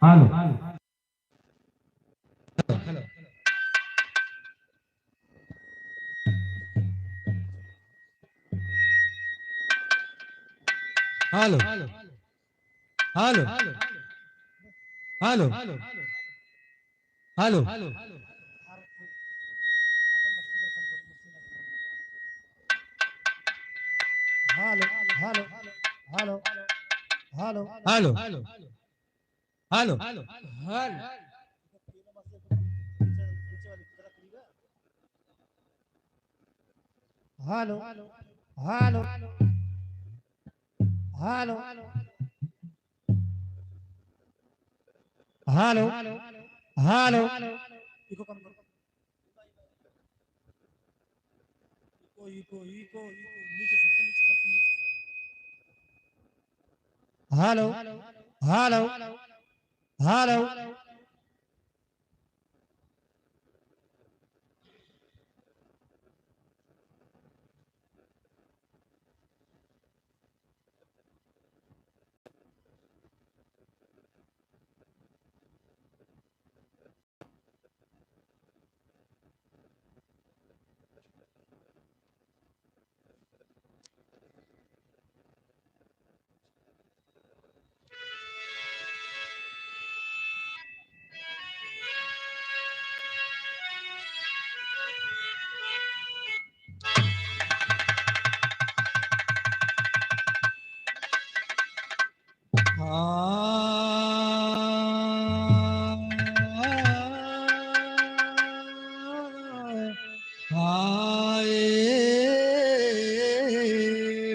Hello hello hello hello hello hello hello hello hello hello hello hello hello hello hello hello echo कम करो। Echo eco eco नीचे सबसे नीचे hello hello hello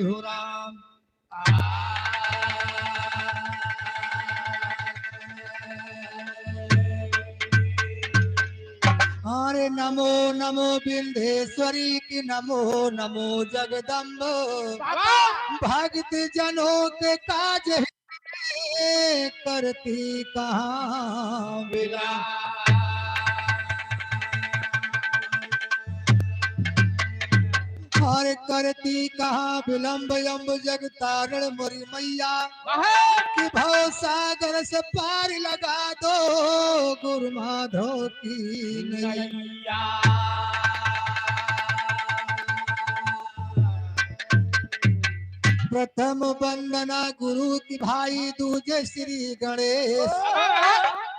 हो राम अरे नमो नमो बिंदेश्वरी की नमो नमो जगदम्ब भक्त जनों के काज है करती कहाँ बिला और करती कहाँ विलंब यम्ब जग तारण मोरी मैया कि भव सागर से पार लगा दो गुरु माधव की नैया प्रथम वंदना गुरु की भाई दूजे श्री गणेश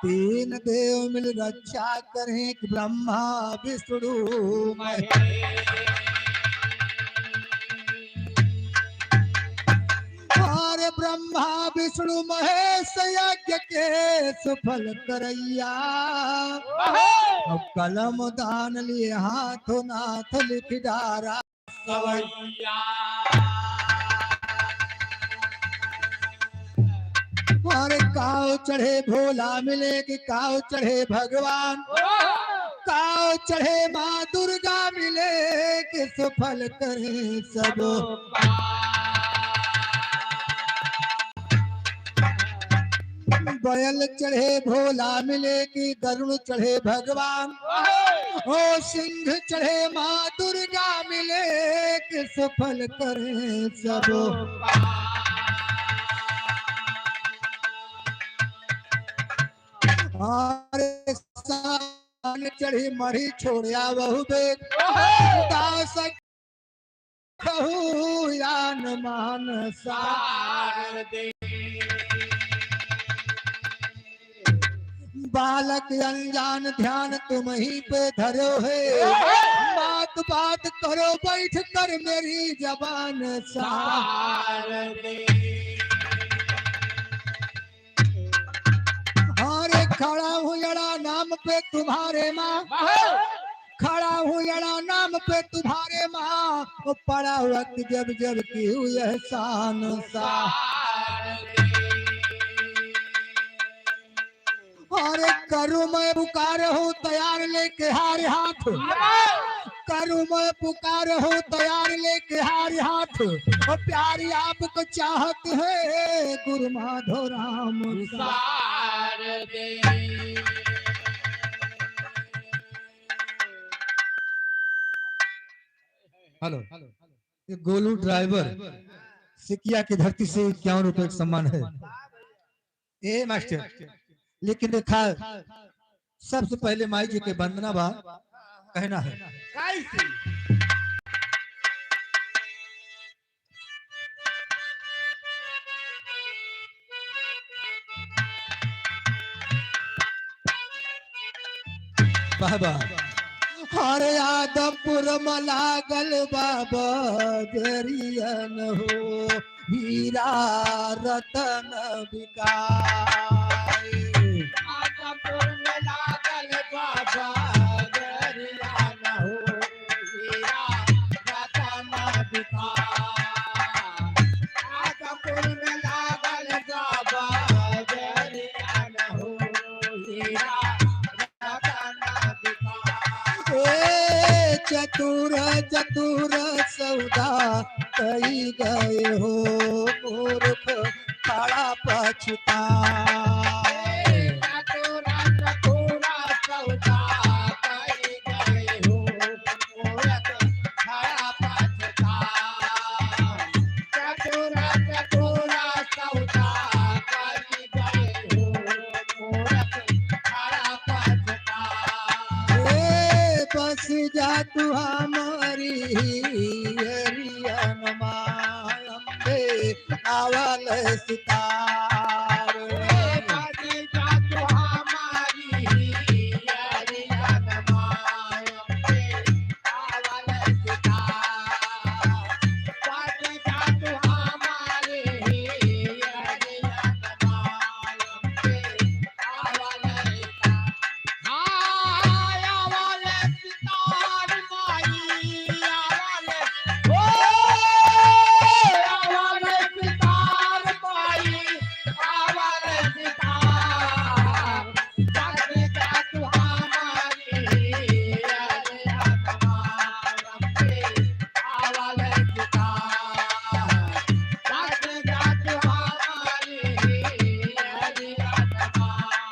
तीन देव मिल रक्षा करें कि ब्रह्मा विष्णु महेश और ब्रह्मा विष्णु महेश यज्ञ के सफल करैया अब कलम दान लिए हाथों नाथ लिख डारा सवैया और काव चढ़े भोला मिले कि काव चढ़े भगवान काव चढ़े माँ दुर्गा मिले कि सफल करे सब बैल चढ़े भोला मिले कि गरुड़ चढ़े भगवान ओ सिंह चढ़े माँ दुर्गा मिले कि सफल करे सब और सान चढ़ी मढ़ी छोड़िया बहु बेग दास कहू यान मान सार दे बालक अनजान ध्यान तुम ही पे धरो है बात बात करो बैठ कर मेरी जबान सार दे अरे खड़ा हूँ जड़ा नाम पे तुम्हारे माँ खड़ा हूँ जड़ा नाम पे तुम्हारे माँ वो पड़ा वक्त जब जब की हुई एहसान सार अरे करूँ मैं पुकार हूँ तैयार लेके हार हाथ करूँ मैं पुकार हूँ तैयार लेके हार हाथ और प्यारी आपको चाहत है गुरु माधव राम सार दे हेलो ये गोलू ड्राइवर सिकिया की धरती से 51 रुपए का सम्मान है। ए मास्टर लेकिन देखा सबसे पहले माई जी के वंदना बा कहना है। कैसे बाबा हरे आदमपुर मलागल बाबा दरियन हो हीरा रतन बिकाए। आदमपुर में लागल बाबा गरिया न हो हीरा रतन बिकाए। आदमपुर में लागल बाबा गरिया न हो हीरा रतन बिकाए। ए चतुर चतुर सौदा कई गए हो मूर्ख खड़ा पछताए। चतुरा चतुरा सौदा कई गए हो मूरख खड़ा पछताए। चतुरा चतुरा सौदा कई गए हो मूरख खड़ा पछताए। ए बस जा तू हमारी हरियन मायम्बे आवल सितार। बाजी जातु हमारी हरियन मायम्बे आवल सितार। बाजी जातु हमारी हरियन मायम्बे आवल सितार। हाय आवल सितार माई आवल ओ आवल सितार माई आवल सितार। बाजी जातु हमारी हरियन मायम्बे आवल सितार। बाजी जातु हमारी हरियन मायम्बे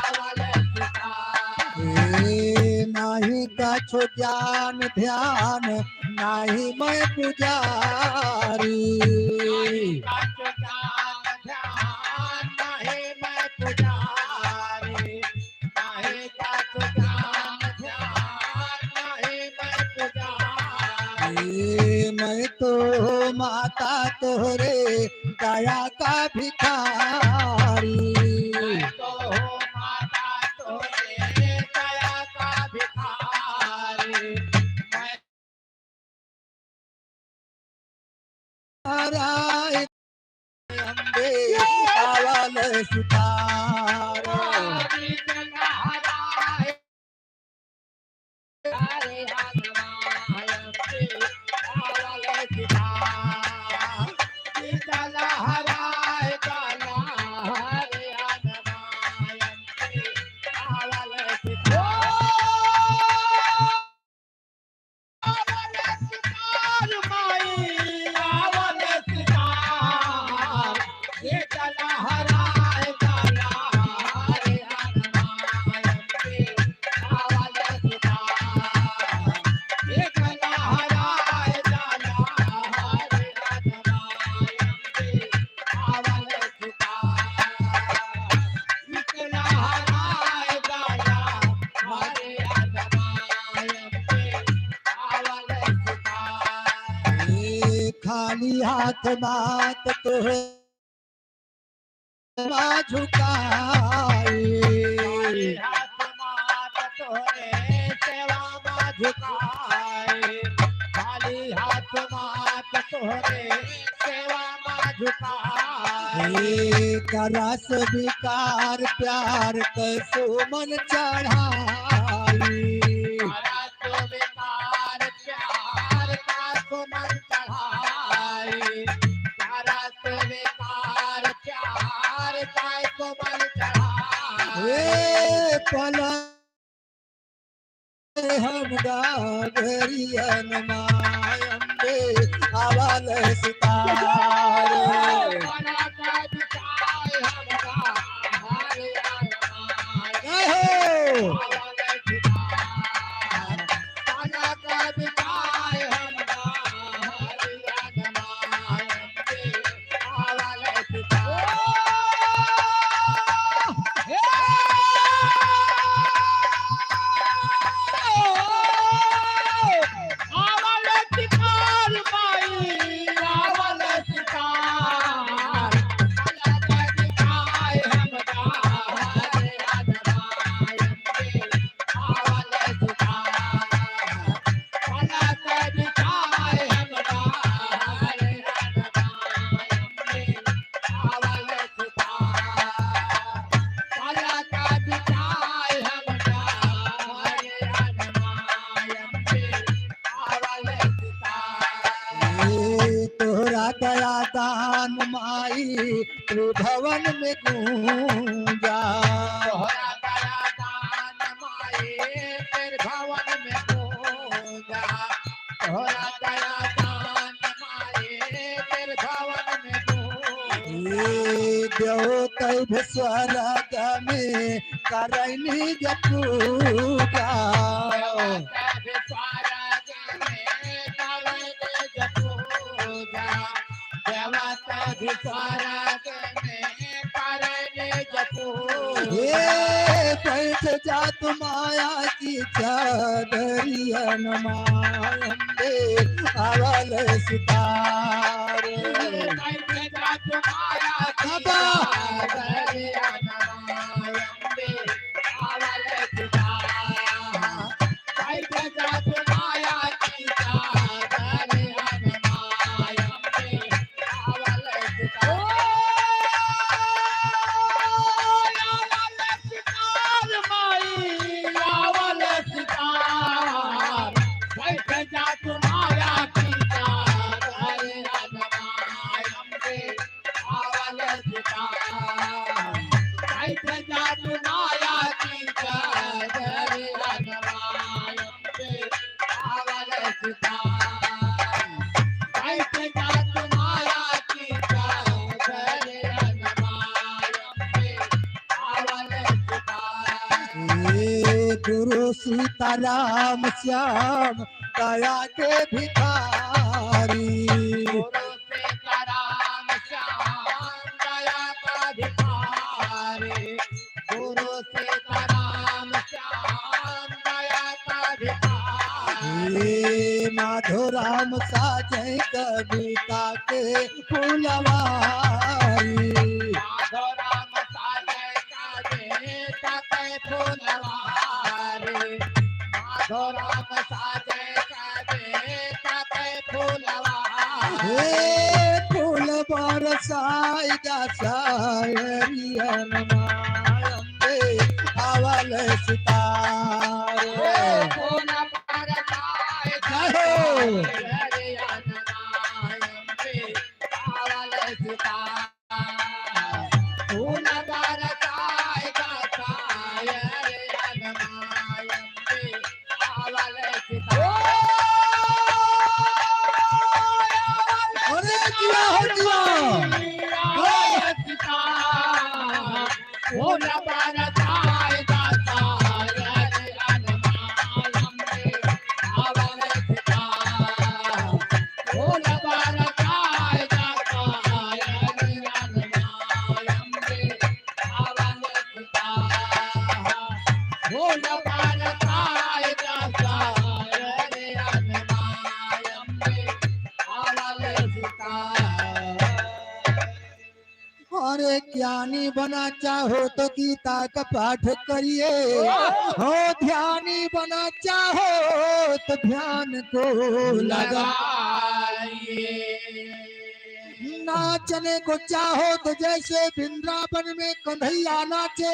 आवल सितार। ए नाही कछु ज्ञान ध्यान नाही मैं पुजारी। ए मैं तो माता तोरे दया का भिखारी। नारायण अम्बे आवल सितार। ए खाली हाथ मात तोहे झुकाए। ए करस विकार प्यार कसो मन चढ़ाई। ए पल हम गागरियन मायम्बे आवल सितार। जय हो। त्रिभुवन में गूंजा। तोहरा दया दान माए तेरे भवन में गूंजा। तोहरा दया दान माए तेरे भवन में गूंजा। ये देवतै स्वर्ग में करैनी पूजा। ये बैठ जा माया की चादरियन मायंदे अवल सितारे। गुरु सीताराम श्याम दया के भिखारी। गुरु सीताराम श्याम दया का भिखारी। गुरु सीताराम श्याम दया का भिखारी। माधो राम साजय कविता के फुलवारी। माधो राम साजय कविता के फुलवारी। माधो राम साजय कविता के फुलवारी। फूल बरसाई दासायरियन मायंदे अवल सितारे। फूल बरसाई दासायरियन मायंदे अवल सितारे। फूल बरसाई दासायरियन मायंदे अवल सितारे। अरे दिया हो दिया। अरे ज्ञानी बना चाहो तो गीता का पाठ करिए। हो ध्यानी बना चाहो तो ध्यान को लगा। नाचने को चाहो तो जैसे वृंदावन में कन्हैया नाचे।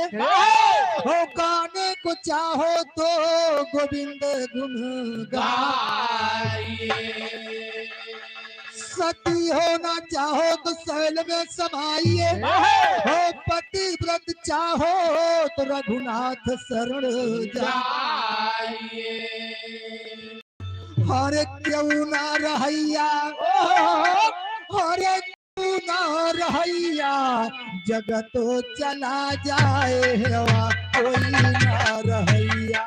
हो गाने को चाहो तो गोविंद गुण गाइए। सती होना चाहो तो शैल में समाइए। हो पतिव्रत चाहो तो रघुनाथ शरण जाइए। हरे क्यों ना रहैया। हरे क्यों ना रहैया। जगत चला जाए हवा कोई ना रहैया।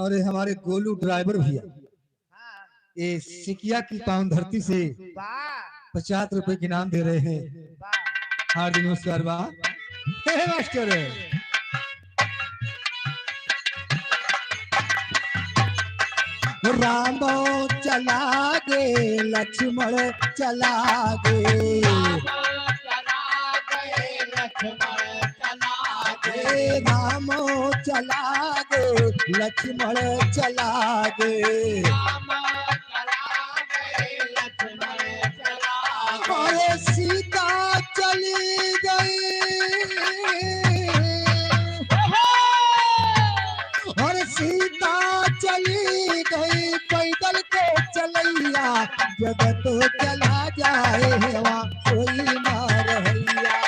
और ये हमारे गोलू ड्राइवर भैया ये सिकिया की पावन धरती से 50 रुपए के इनाम दे रहे हैं। हार्दिक नमस्कार बा मास्टर। राम चला गे लक्ष्मण चला गे। चला गए लक्ष्मण राम चला गे लक्ष्मण चला गे राम चला गए लक्ष्मण चला और गए सीता चली गई और सीता चली गई पैदल के चलैया जगत चला जाए हेवा कोई ना रहैया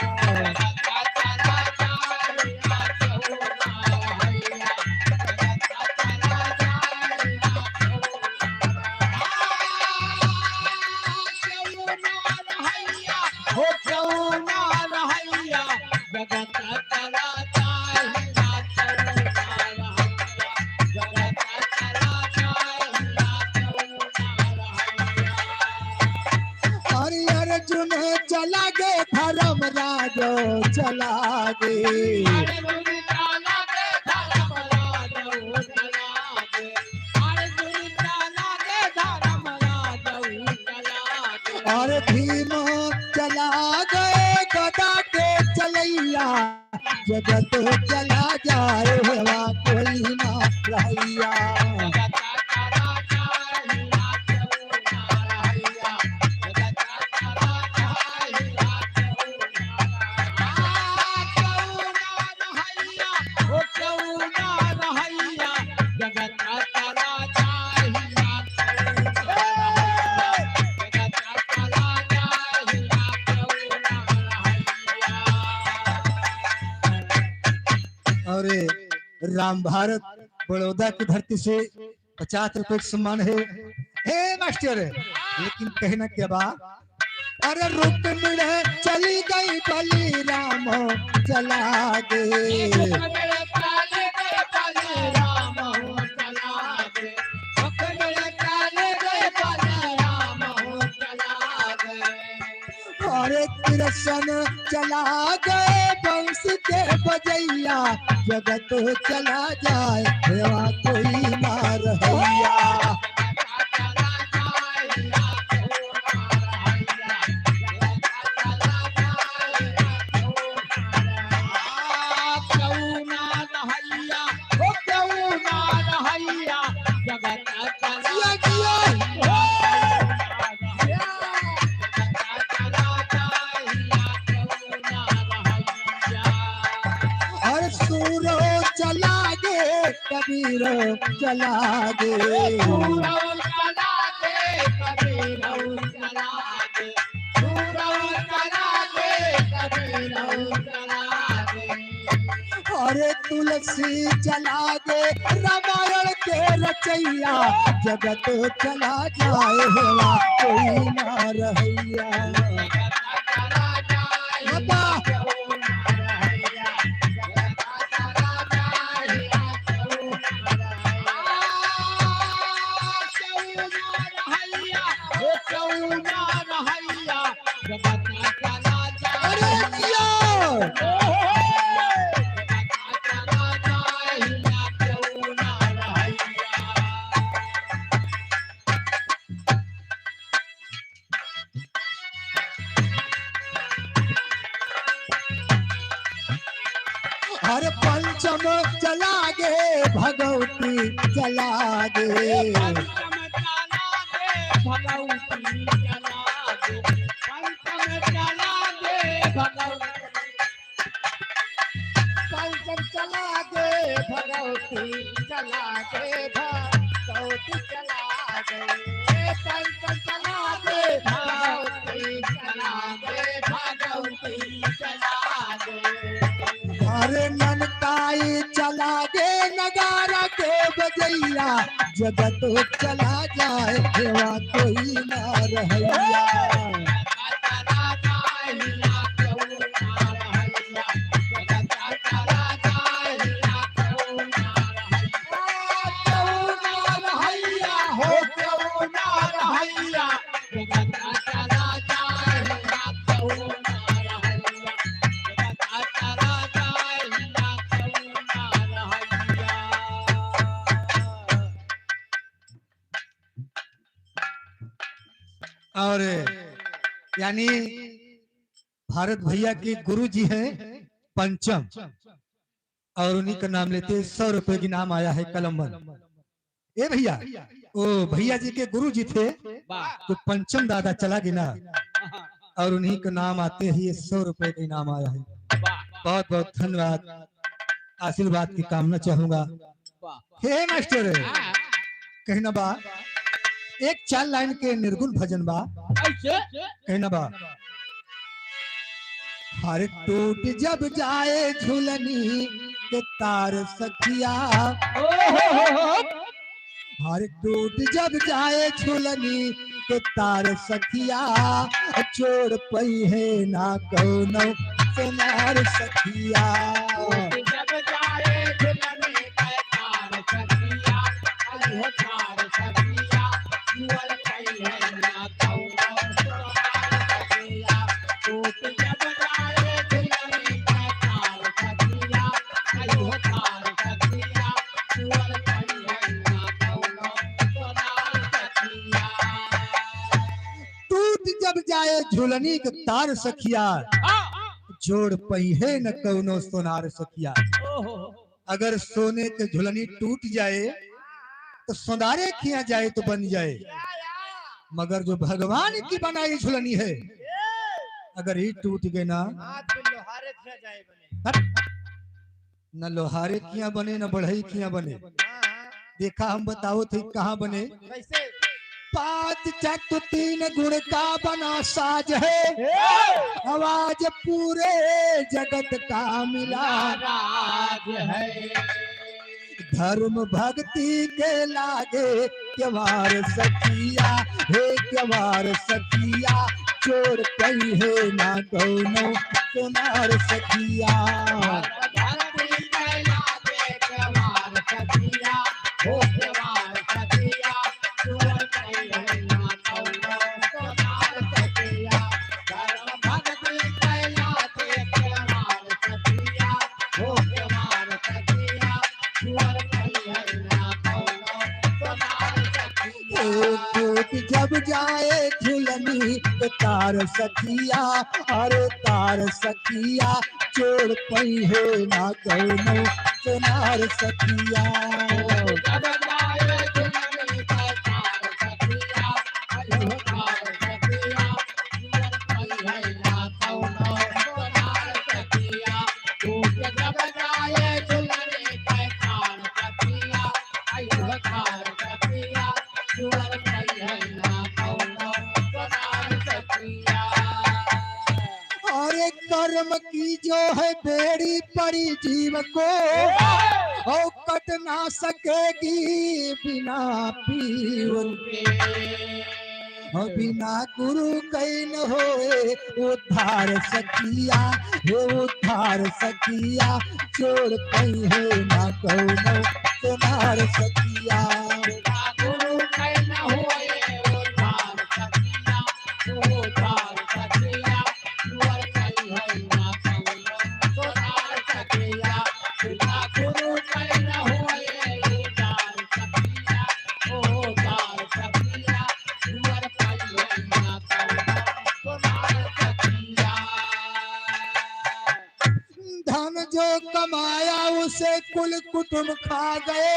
हो क्यों ना रहैया जगत चला जाए जगत चला और अर्जुन चला गे धर्मराज चला गे और भीम चला गए गदा के चलैया जगत चला जाए हेवा कोई ना रहैया और राम भारत बड़ौदा की धरती से 50 रुपए का सम्मान है हे मास्टर लेकिन कहना क्या बात अरे रुक मिले चली गई बली राम चला गे और कृष्ण चला गए वंश के बजैया जगत चला जाए हेवा कोई ना रहैया किया किया और सूरो चला गे कबीर चला गे अरे तुलसी चला गे रामायण के रचैया जगत चला जाए हेवा कोई ना रहैया बाबा अरे किया हर पंचम चला गे भगवती चला गे पंचम चला गे भगवती चला गे भगवती चला गे पंचम चला गे भगवती चला गे भगवती चला गे अरे ननकाई चला गे नगारा के बजैया जगत चला जाए हेवा कोई ना रहैया और यानी भारत भैया के गुरु जी हैं पंचम और उन्हीं का नाम लेते 100 रुपए की नाम आया है कलमबंद। ए भैया, ओ भैया जी के गुरु जी थे तो पंचम दादा चला गिना और उन्हीं का नाम आते ही 100 रुपए का इनाम आया है। बहुत बहुत धन्यवाद, आशीर्वाद की कामना चाहूंगा। हे मास्टर कहना बा एक 4 लाइन के निर्गुण भजन बा कहना बा। हर टूट जब जाए झुलनी के तार सखिया, हर टूट जब जाए झुलनी के तार सखिया, छोड़ पई है ना कौनो सोनार सखिया। जब जाए झुलनी के तार सखिया, अयो तार सखिया, जुअल कई है ना कौनो सोनार सखिया। टूट जब जाए झुलनी के तार सखिया, अयो तार सखिया, जुअल कई है ना कौनो सोनार सखिया। टूट जब जाए झुलनी के तार सखिया, जोड़ पई है न कौनो सोनार सखिया। अगर सोने के झुलनी टूट जाए तो सोनारे किया जाए तो बन जाए, मगर जो भगवान की बनाई झुलनी है अगर ही टूट गए ना, न लोहारे किया बने न बढ़ई किया बने। देखा हम बताओ थे कहाँ बने। कैसे? 5 चक 3 गुण का बना साज है, आवाज पूरे जगत का मिला राज है। धर्म भक्ति के लागे क्यवार सखिया, हे क्यवार सखिया, चोर पई है ना कौनो सोनार सखिया। धरती कैलाशे केवार सखिया, हो केवार सखिया, चोर कई है ना कौनो सोनार सखिया। धर्म भक्ति कैलाशे केवार सखिया, हो केवार सखिया, चोर कई है ना कौनो सोनार सखिया। टूट जब जाए झुलनी के तार सखिया, अरे तार सखिया, चोर पई है ना कौनो सोनार सखिया। जब जाए झुलनी के तार सखिया, अयो तार सखिया, जुअल कई है ना कौनो सोनार सखिया। जब जाए झुलनी के तार सखिया, अयो तार सखिया, जुअल कई है ना कौनो सोनार सखिया। और एक कर्म की जो है बेड़ी पड़ी जीव को, और कट ना सकेगी बिना पीर और बिना गुरु कहीं न होए उद्धार सखिया, हे उद्धार सखिया, चोर कहीं है ना कौनो सोनार सखिया। गुरु कई न होए उद्धार सखिया, उद्धार सखिया, जुअल कई है ना कौनो सोनार सखिया। गुरु कई न होए उद्धार सखिया, उद्धार सखिया, जुअल कई है ना कौनो सोनार सखिया। धन जो कमाया उसे कुल कुटुंब खा गए,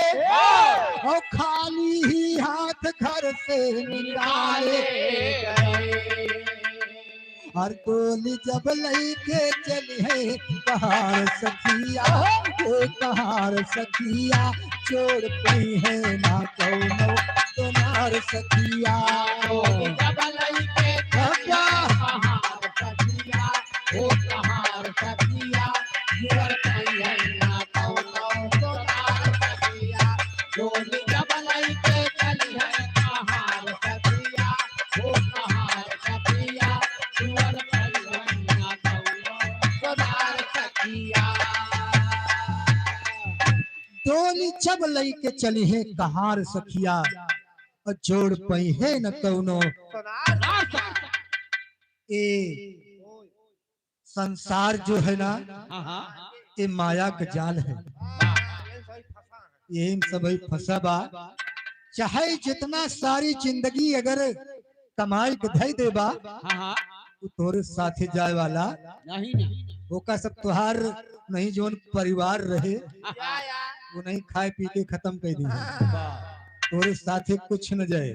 और खाली ही हाथ घर से निकाले। हर टोली जब लई के चली है कहार सखिया, हे कहार सखिया, चोर पई है ना कौनो सोनार सखिया। जब लई के कहार सखिया, ओ कहार सखिया, जुअल कई है ना कौनो सोनार सखिया। डोली जब लई के चली है कहार सखिया, ओ कहार सखिया, जुअल कई है ना कौनो सोनार सखिया। डोली जब लई के चली है कहार सखिया, और जोड़ पई है न कौनो। सोनार सखिया। ए संसार जो है ना, ये माया का जाल है, यही सब फंसा बा। चाहे जितना सारी जिंदगी अगर कमाई के धई देबा, तो तोरे साथे जाए वाला नहीं नहीं ओका सब तुहार नहीं जोन परिवार रहे वो नहीं खाए पी के खत्म कर दी तोरे साथे कुछ न जाए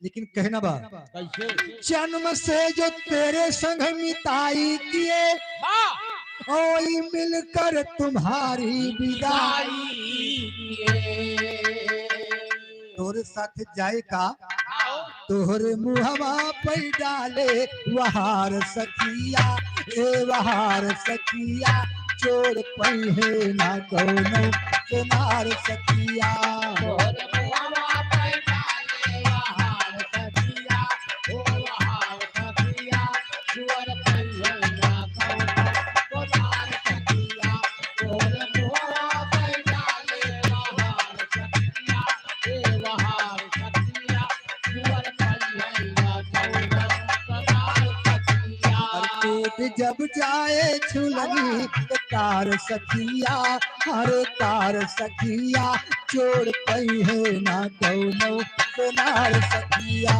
लेकिन कहना बा कैसे जन्म से जो तेरे संग मिताई किए ओई मिलकर तुम्हारी विदाई तोरे साथे जाए का तोहरे मुहवा पे डाले वहार सखिया ए वहार सखिया चोर पहिए ना कौनो सुनार सखिया जब जाए झुलनी कार सखिया हरे कार सखिया चोर पहिए ना कौनो सुनार सखिया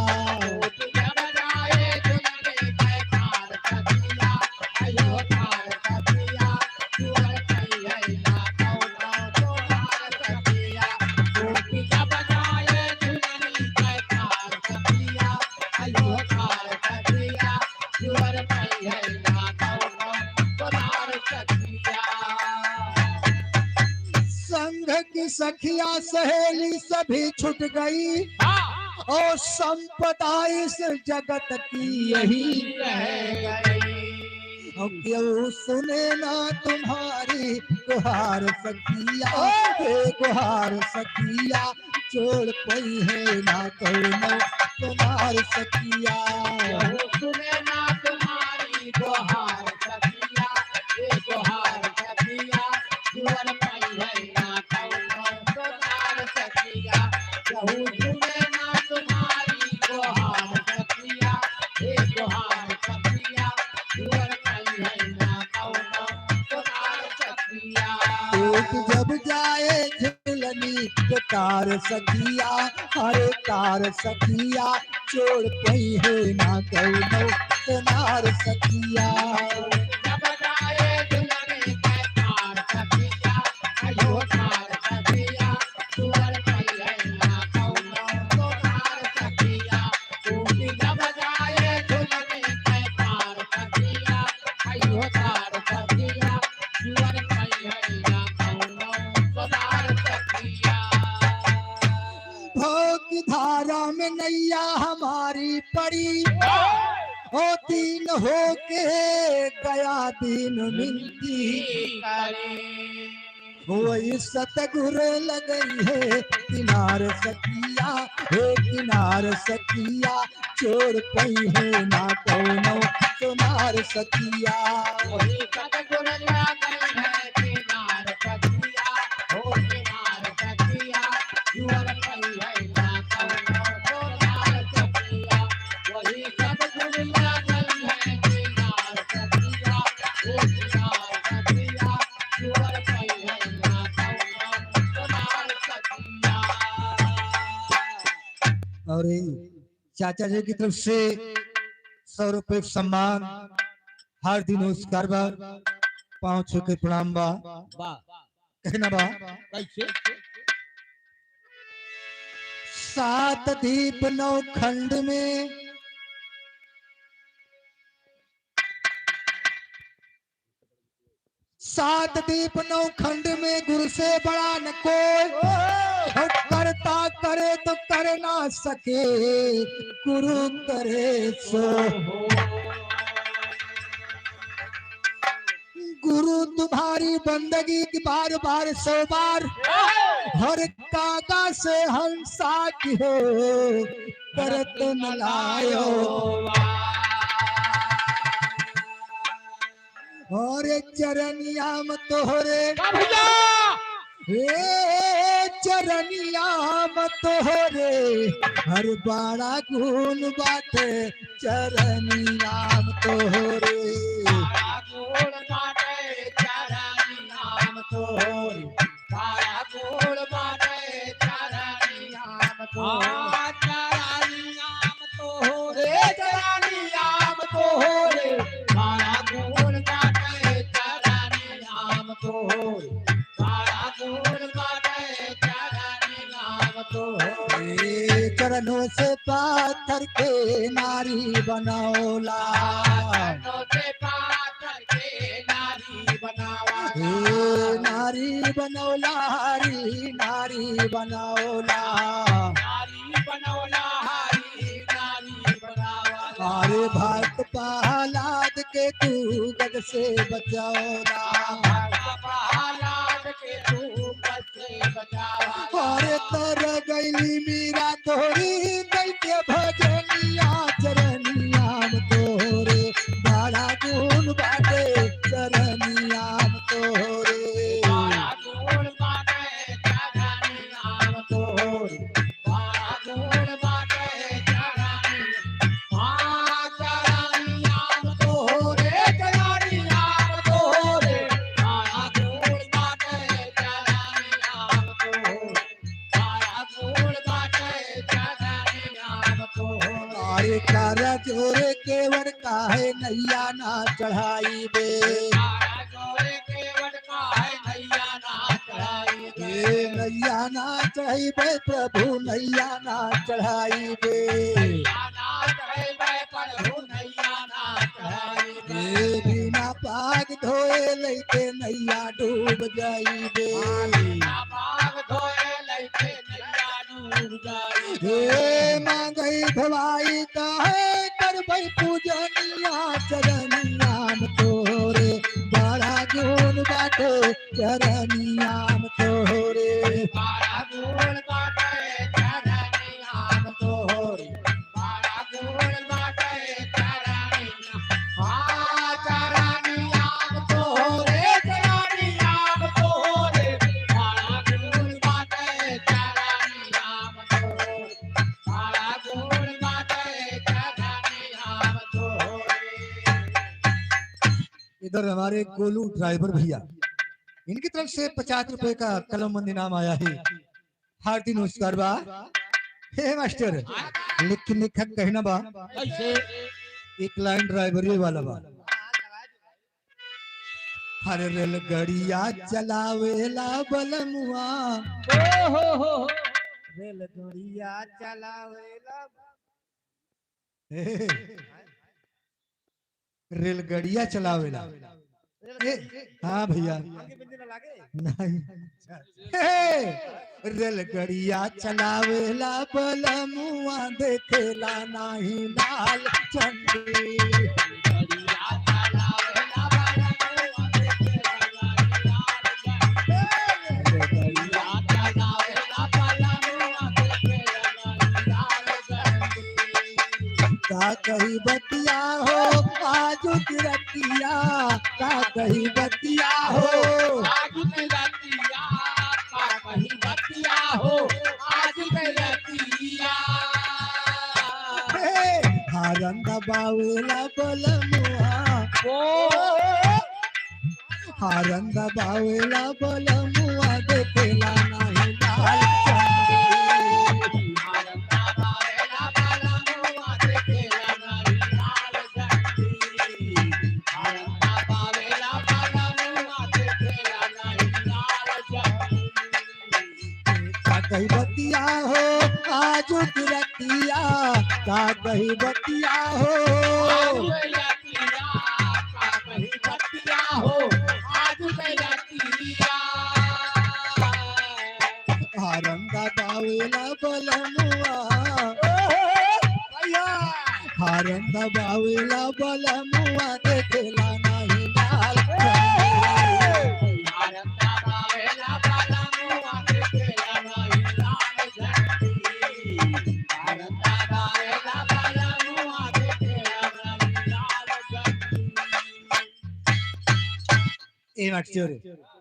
संघ की सखिया सहेली सभी छुट गई और संपदा इस जगत की यही और क्यों सुने ना तुम्हारी गुहार सखिया हे गुहार सखिया चोर पई है ना कौनो तुम्हार सखिया सुने ना तुम्हारी गुहार सखिया ये गुहार सखिया जुअर पई है ना कौनो सुनार सखिया कहूँ सुने ना तुम्हारी गुहार सखिया ये गुहार सखिया जुअर पई है ना कौनो सुनार सखिया एक जब जाए झिलनी तो कार सखिया हरे कार सखिया चोर पई है ना कौनो सुनार सखिया जब जाए दुल्हने के तार सखिया अयो तार सखिया जुअर पई है ना कौनो सुनार सखिया तूने जब जाए दुल्हने के तार सखिया अयो तार सखिया जुअर पई है ना कौनो सुनार सखिया भोग की धारा में नैया हमारी पड़ी ओ दिन हो के गया दिन मिलती वही सतगुर लगई है किनार सखिया हे किनार सखिया चोर पई है ना कौनो सुनार सखिया वही सतगुर लागल है किनार सखिया हो किनार सखिया जुअर पई है ना कौनो सुनार सखिया वही सतगुर लागल है किनार सखिया हो किनार सखिया जुअर पई है ना कौनो सुनार सखिया और ये चाचा जी की तरफ से 100 रुपए सम्मान हर दिन उस कारबार 5 छू के प्रणाम बा वाह कहना बा कैसे सात दीप नौ खंड में सात दीप नौ खंड में गुरु से बड़ा न कोई और करता करे तो कर ना सके गुरु करे सो गुरु तुम्हारी बंदगी की बार बार 100 बार हर कागा से हंसा की हो करत न लायो और चरनियाम तोहरे हे चरनियाम तोहरे हर बाड़ा गुण बाटे चरनियाम तोहरे गोड़ बाटे चरणी नाम तोरी तारा गोड़ बाटे चरणी नाम तोरी चरणी नाम तोरे चरणी नाम तोरे तारा गोड़ बाटे चरणों से पाथर के नारी बनौला चरणों से पाथर के नारी बनावा हे नारी बनौला हरी नारी बनौला नारी बनौला हरी नारी बनावा अरे भक्त प्रहलाद के तू गद से बचौला प्रहलाद के तू गद से बचावा अरे तर गैली मीरा तोरी दैत्य भजनिया चरनिया तोरे बड़ा गुण बाटे चरनिया तोरे बारा गुण बाटे चरनी नाम तोरे बारा गुण बाटे चरनी हाँ चरनी नाम तोरे चरनी नाम तोरे बारा गुण बाटे चरनी नाम तोरे बारा गुण बाटे चरनी नाम तोरे अरे कर जोरे केवड़ काहे नैया ना चढ़ाई बे बारा जोरे केवट का है नैया ना चढ़ाई हे नैया ना चढ़ाई बे प्रभु नैया ना चढ़ाई बे हे बिना पाग धोए लैते नैया डूब जाई बे हे मांगई भवाई काहे करबै पूजनिया चरनियाम तोरे बड़ा गुण बाटे चरनियाम तोरे इधर हमारे गोलू ड्राइवर भैया इनकी तरफ से 50 रुपए का कलमबंद इनाम आया है। हार्दिक नमस्कार बा। हे मास्टर लिख लिख कहना बा एक लाइन ड्राइवर वाला बा। हर रेल गड़िया चलावेला बलमुआ रेल गड़िया चलावेला रेलगड़िया चलावेला हाँ भैया नहीं रेलगड़िया चलावेला बलमुआ देखेला नहीं लाल चंडी का कही बतिया हो आज रतिया का कही बतिया हो हारन दबावेला बलमुआ हारन दबावेला बलमुआ देखेला नहीं लाल चंडी कही बतिया हो आज रतिया का कही बतिया हो हारंदा बावेला बलमुआ हारंदा बावेला बलमुआ देखेला नहीं लाल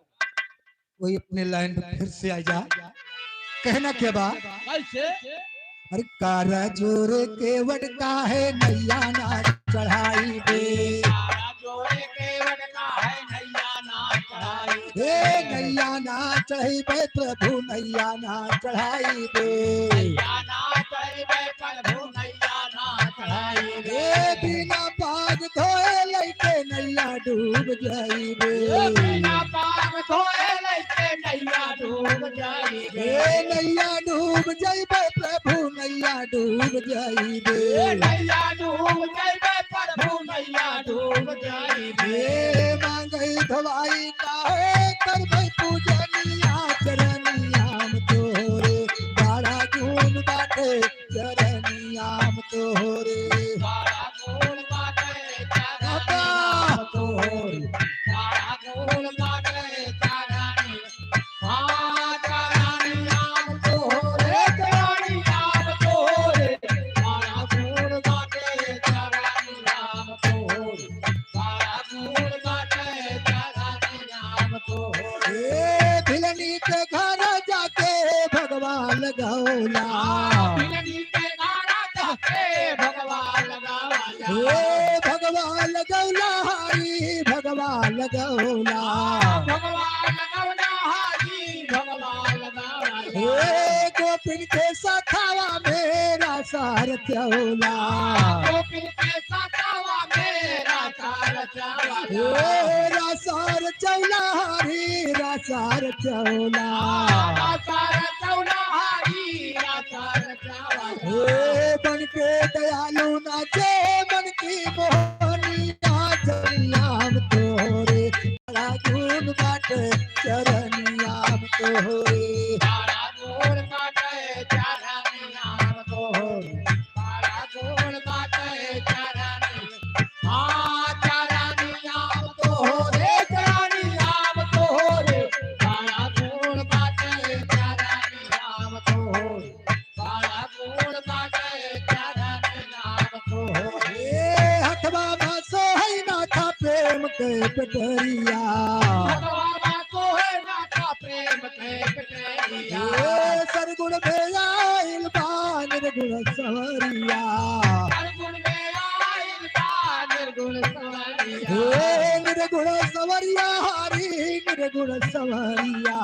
वही अपने लाइन पे फिर से आ जा। कहना क्या बा अरे कारा जोरे केवट का है नैया ना चढ़ाई दे हे नैया ना चढ़ाई बे प्रभु नैया ना चढ़ाई दे हे बिना पाग धोए लैके नैया डूब जाई रे हे नैया डूब जाइबे प्रभु नैया डूब जाइबे नैया डूब जाइबे प्रभु नैया डूब जाइबे हे मांगई धवाई काहे करबै पूजनिया चरनियाम तोरे बड़ा गुण बाटे चरनियाम तोरे बड़ा गुण बाटे चरनियाम तोरे बड़ा गुण बाटे चरनियाम हाँ चरनियाम तोरे चरनियाम तोरे बड़ा गुण बाटे चरनियाम तोरे बड़ा गुण बाटे चरनियाम तोरे हे भिलनी के घर जाके भगवान गौला भिलनी के गाना जाके भगवान लगावाला हे भगवान गौला हरी भगवान गौला भगवान गौला हाजी भगवान लगावाला हे गोपिन के सखावा मेरा सार चौला गोपिन के सतावा मेरा तार चावा हे रासार चौला हरी रासार चौला तार चौला हारी तार चावा हे बन के दयालु नाचे मन की मोहनी नाचनियाम तोरे बड़ा गुण बाटे चरनियाम तोरे बड़ा गुण बाटे चरनियाम तोरे बड़ा गुण बाटे चरनियाम हाँ चरनियाम तोरे चरनियाम तोरे बड़ा गुण बाटे चरनियाम तोरे बड़ा गुण बाटे चरनियाम तोरे हे हथवा भासो है नाथा प्रेम के पटरिया भगवान को है नाथा प्रेम के पटेरिया हे सरगुण भेजाइल बा निर्गुण सवरिया निर्गुण मेरा इल्का निर्गुण सवरिया हे निर्गुण सवरिया हरी निर्गुण सवरिया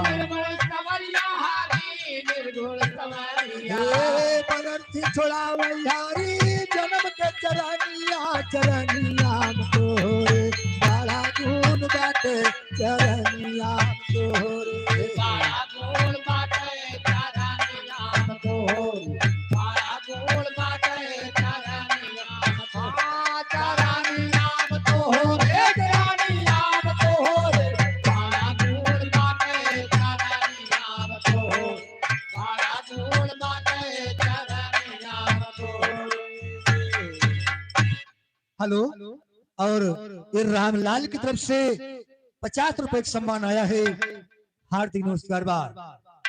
निर्गुण सवरिया हारी निर्गुण सवरिया हे पनर्थी छोड़ा वैहारी जन्म के चरनिया चरनियाम तोरे बड़ा गुण बाटे चरनियाम तोरे बड़ा गुण बाटे चरनियाम तोरे बड़ा गुण बाटे चरनियाम हाँ चरनियाम तोरे चरनियाम तोरे बड़ा गुण बाटे चरनियाम तोरे बड़ा गुण बाटे चरनियाम तोरे हेलो और ये रामलाल की तरफ से 50 रुपए का सम्मान आया है हार्दिक नमस्कार बा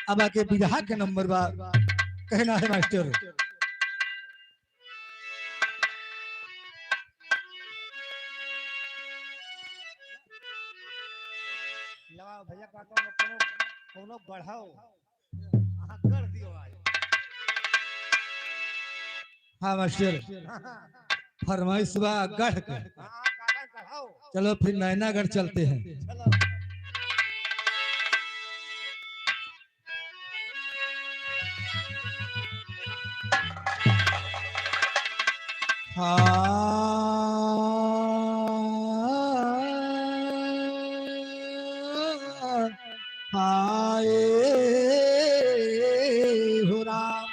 अब आके विवाह के नंबर बा कहना है मास्टर लगाओ भैया का कोनो बढ़ाओ आहा कर दियो आज हाँ मास्टर फरमाइश बा गढ़ के हां कागज बढ़ाओ चलो फिर नैनागढ़ चलते हैं चलो हाँ हाय हो राम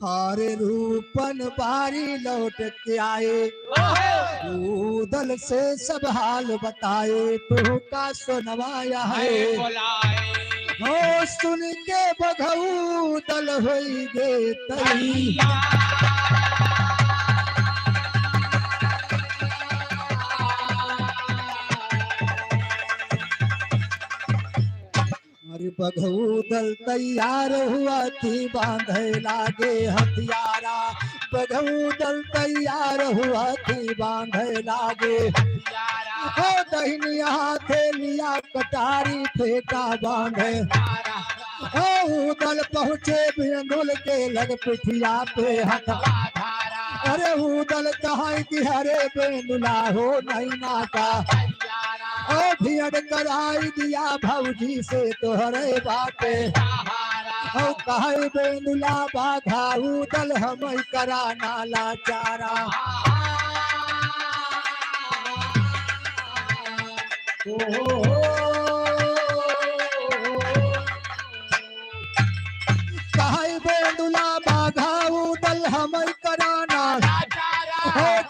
हारे रूपन बारी लौट के आए दल से सब हाल बताए तो का सुनवाया है हो सुन के बघऊ दल होई गे तई अरे बघऊ दल तैयार हुआ थी बांधे लागे हथियारा बघऊ दल तैयार हुआ थी बांधे लागे हो दहिनी हाथे लिया कटारी फेंका बांधे हो दल पहुँचे बिंदुल के लग पिठिया पे हथ अरे उदल कहाँ की हरे बेंदुला हो नैना का ओ भियड कराई दिया भौजी से तोहरे बाटे ओ कहे बेंदुला बाघा उदल हम करा नाला चारा ओ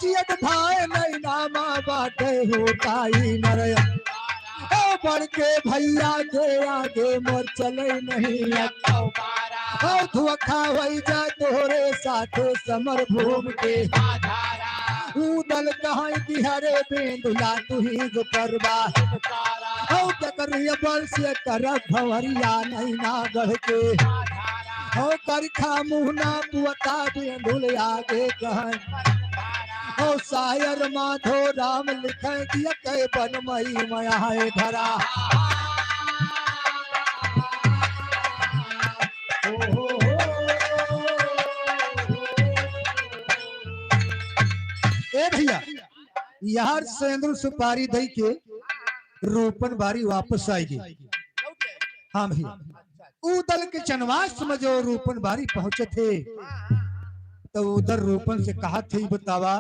जियत भाई नहीं नामा बाटे होताई नरया ओ बढ़ के भैया के आगे मोर चले नहीं ओ धोखा वही जा तोरे साथे समर भूम के उदल कहाँ की हरे बेंदुला तू ही जो करवा ओ करिया बल से कर भवरिया नहीं ना गढ़ के ओ करखा मुहना पुअता बेंदुल आगे कह ओ शायर माधो राम लिखे दिया के बन मई मया है धरा ए भैया यार सेंदुर सुपारी दई के रोपन बारी वापस आएगी। हाँ भैया उदल के चनवास में जो रोपन बारी पहुंचे थे तो उधर रोपन से कहा थे बतावा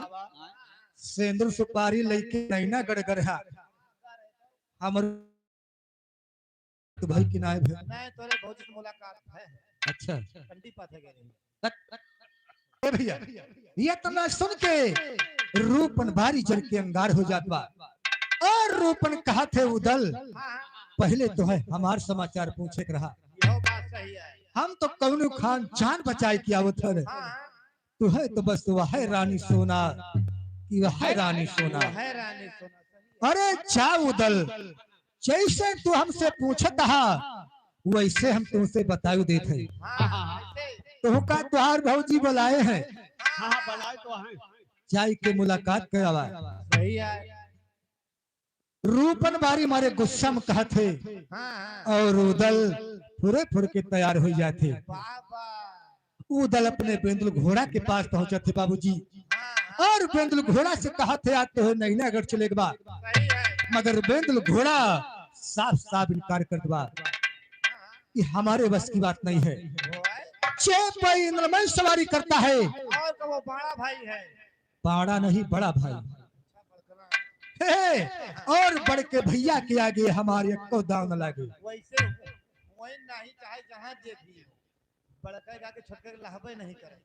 सेंदुर सुपारी लेके नैना गड़गड़ा हमर तो भाई की नाय भाई नहीं तोरे भौजी से मुलाकात है। अच्छा कंडी पाथे गए ए भैया ये तो ना सुन के रूपन भारी जल के अंगार हो जात बा और रूपन कहा थे उदल पहले तो है हमार समाचार पूछे के रहा यो बात सही है। हम तो कौनु खान जान बचाए किया वो थर तू है तो बस वह है रानी सोना कि वह है रानी सोना है रानी सोना। अरे जा उदल जैसे तू हमसे पूछत हा वैसे हम तुमसे बतायु देते तो का तुहार भौजी बुलाए हैं बुलाए तो हैं जाई के मुलाकात करावा सही है। रूपन बारी मारे गुस्सा में कहा थे और उदल फुरे फुर के तैयार हो जाते उदल अपने बेंदुल घोड़ा के पास पहुंचे थे बाबूजी और बेंदुल घोड़ा से कहा थे आते हो नहीं अगर चले बा मगर बेंदुल घोड़ा साफ साफ इनकार कर दबा कि हमारे बस की बात नहीं है। इंद्रमल सवारी करता है और तो वो बड़ा भाई है बड़ा नहीं बड़ा भाई हे, और बड़ के भैया के आगे हमारे को दाव न लागे वैसे वही नहीं चाहे जहाँ जे भी बड़का जाके छोटके के लहबे नहीं करे।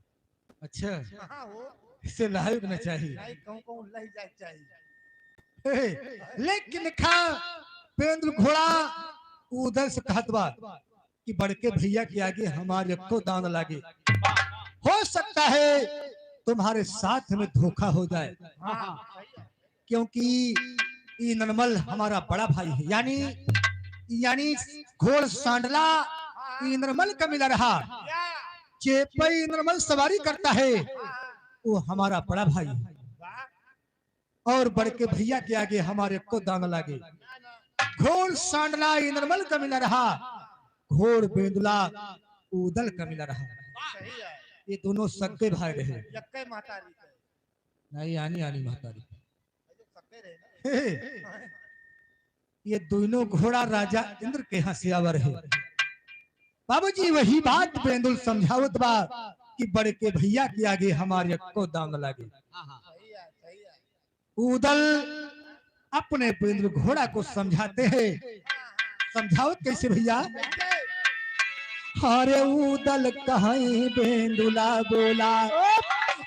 अच्छा हाँ वो इसे लायक न चाहिए नहीं कहूँ लही जाए चाहिए। हे, लेकिन खा पेंद्र घोड़ा उधर से कहत बा कि बड़के भैया के आगे हमारे को दान लागे हो सकता है तुम्हारे साथ में धोखा हो जाए क्योंकि ये नरमल हमारा बड़ा भाई है यानी घोड़ सांडला नरमल का मिला रहा चेपई नरमल सवारी करता है वो हमारा बड़ा भाई है और बड़के भैया के आगे हमारे को दान लागे घोड़ सांडला नरमल का मिला रहा घोड़ बेंदुला उदल का मिला रहा ये दोनों सक्के भाई रहे नहीं आनी महतारी ये दोनों घोड़ा राजा इंद्र के यहाँ से आवर है। बाबूजी वही बात बेंदुल समझावत बा कि बड़े के भैया के आगे हमारे को दाम लगे। उदल अपने बेंदुल घोड़ा को समझाते हैं समझावत कैसे भैया अरे उदल कहीं बेंदुला बोला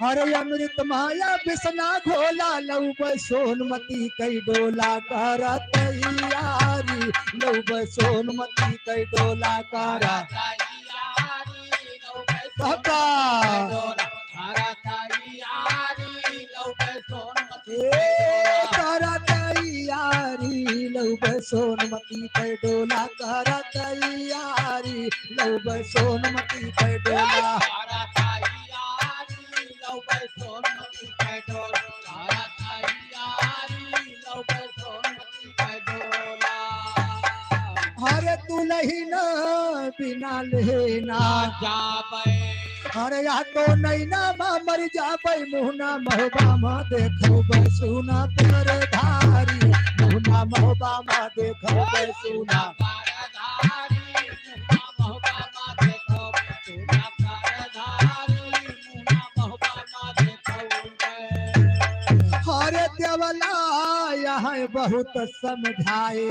अरे अमृत माया बिसना घोला लौब सोनमती कई डोला करा तैयारी लौब सोनमती कई डोला करा करा तैयारी लौब सोनमती कई डोला करा तैयारी लौब सोनमती कई डोला अरे तू नहीं ना बिना लेना जाबे अरे या तो नहीं ना मर जाबे मुहना महबा मा देखो बसुना पर धारी मुहना महबा मा देखो बसुना अरे देवला यहाँ बहुत समझाए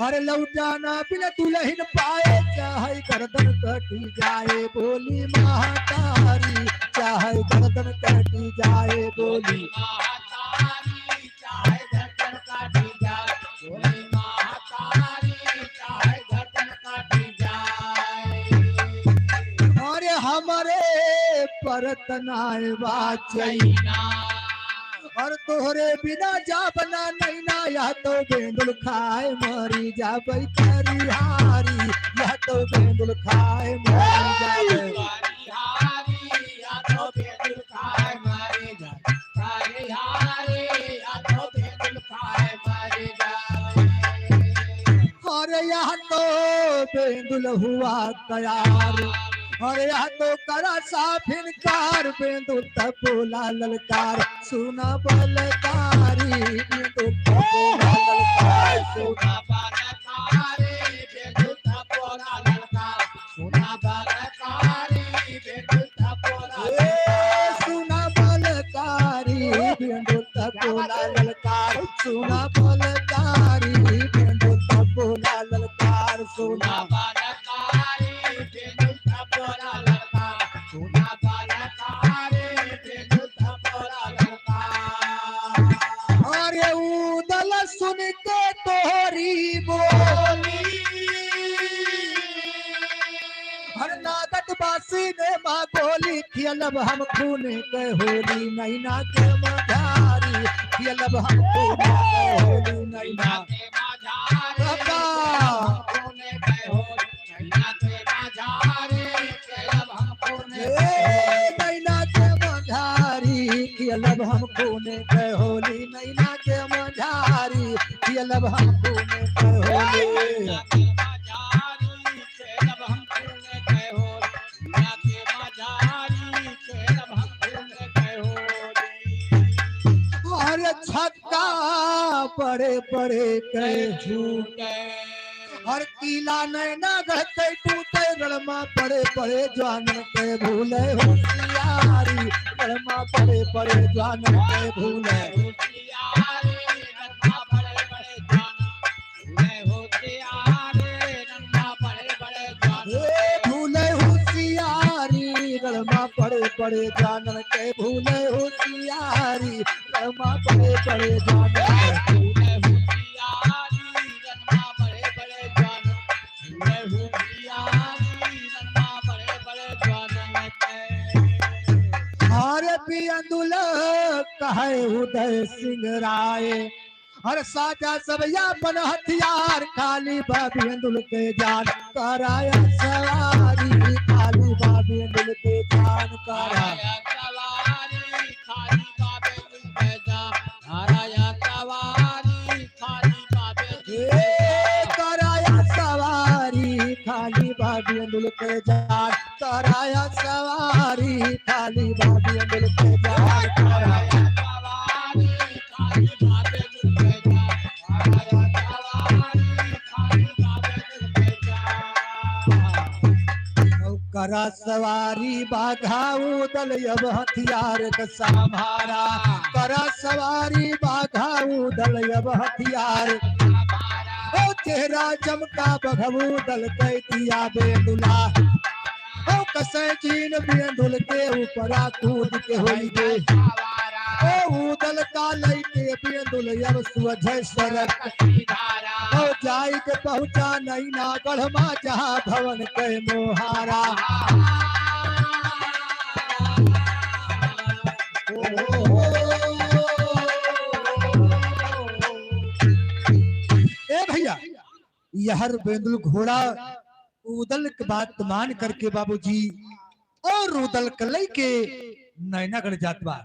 अरे लौटाना बिना दुल्हन पाए चाहे गर्दन कटी जाए बोली महातारी चाहे गर्दन कटी जाए बोली महातारी चाहे गर्दन काटी जाए, बोली महातारी चाहे गर्दन काटी जाए। अरे हमारे परतनाए बाचई चैना और तोहरे बिना जा बना नैना या तो बेंदुल खाए मरी जाबई करिहारी या तो बेंदुल खाए मरी जाबई करिहारी या तो बेदुल खाए मरी जाए, करिहारी या तो बेदुल खाए मरी जाए। और यहाँ तो बेंदुल हुआ तैयार और यहाँ तो करा साफ इनकार बेंदुल तब बोला ललकार सुना बलकारी बेंदुल तब बोला ललकार सुना बलकारी बेदुल तब बोला ललकार, सुना बलकारी बेदुल तब बोला ललकार। सुना बलकारी बेंदुल तब बोला ललकार सुना बलकारी बेंदुल तब बोला ललकार सुना बलकारी बेदुल तब बोला ललकार, सुना बलकारी बेदुल तब बोला ललकार। अरे उदल सुन के तोहरी बोली हर नागत बासी ने माँ बोली खियलब हम खूने के होली नैना के मझारी खियलब हम खूने के होली नैना के माझारे कोने पे हो, नैना के माझारे केलब हम कोने नैना के मझारी खियलब हम खूने के होली नैना के मझारी खियलब हम खूने के होली नैना के माझारी केलब हम कोने पे हो, नैना के माझारी केलब हम कोने पे हो। और छक्का बड़े बड़े के झूठे हर किला नैना गहते टूटे गलमा पड़े पड़े जानन के भूले होशियारी गलमा पड़े पड़े जानन के भूले होशियारे नन्हा बड़े बड़े जाना, भूले होशियारे नन्हा बड़े बड़े जाना। भूले होशियारी गलमा पड़े पड़े जानन के भूले होशियारी गलमा पड़े पड़े जानन के भूले होशियारी नन्हा बड़े बड़े जाना, भूले होशियारी नन्हा बड़े बड़े जाना के। हर पियंदुल कहे उदय सिंह राय हर साजा सब यापन हथियार खाली बाबियंदुल के जान कराया सवारी खाली बाबियंदुल के जान कराया सवारी खाली बाबे दिल पे जा, हराया सवारी खाली बाबे कराया सवारी खाली बाबियंदुल के जान कराया सवारी खाली बाबियंदुल के जान कराया सवारी खाली बाबे दिल पे जा, हराया सवारी खाली बाबे दिल पे जा। करा सवारी बाघा उदल अब हथियार का संभारा करा सवारी बाघा उदल अब हथियार ओ चेहरा चमका बघबू दल कह दिया बेदुला ओ कसे जीन बेदुल के ऊपरा कूद के होई गे ओ उदल का लई के बेदुल अब सुझे सरक ओ जाई के पहुंचा नहीं ना गढ़मा जहां भवन के मोहारा ए भैया यहर बेंदुल घोड़ा उदल के बात मान करके बाबूजी और उदल कलई के नैनागढ़ जात बा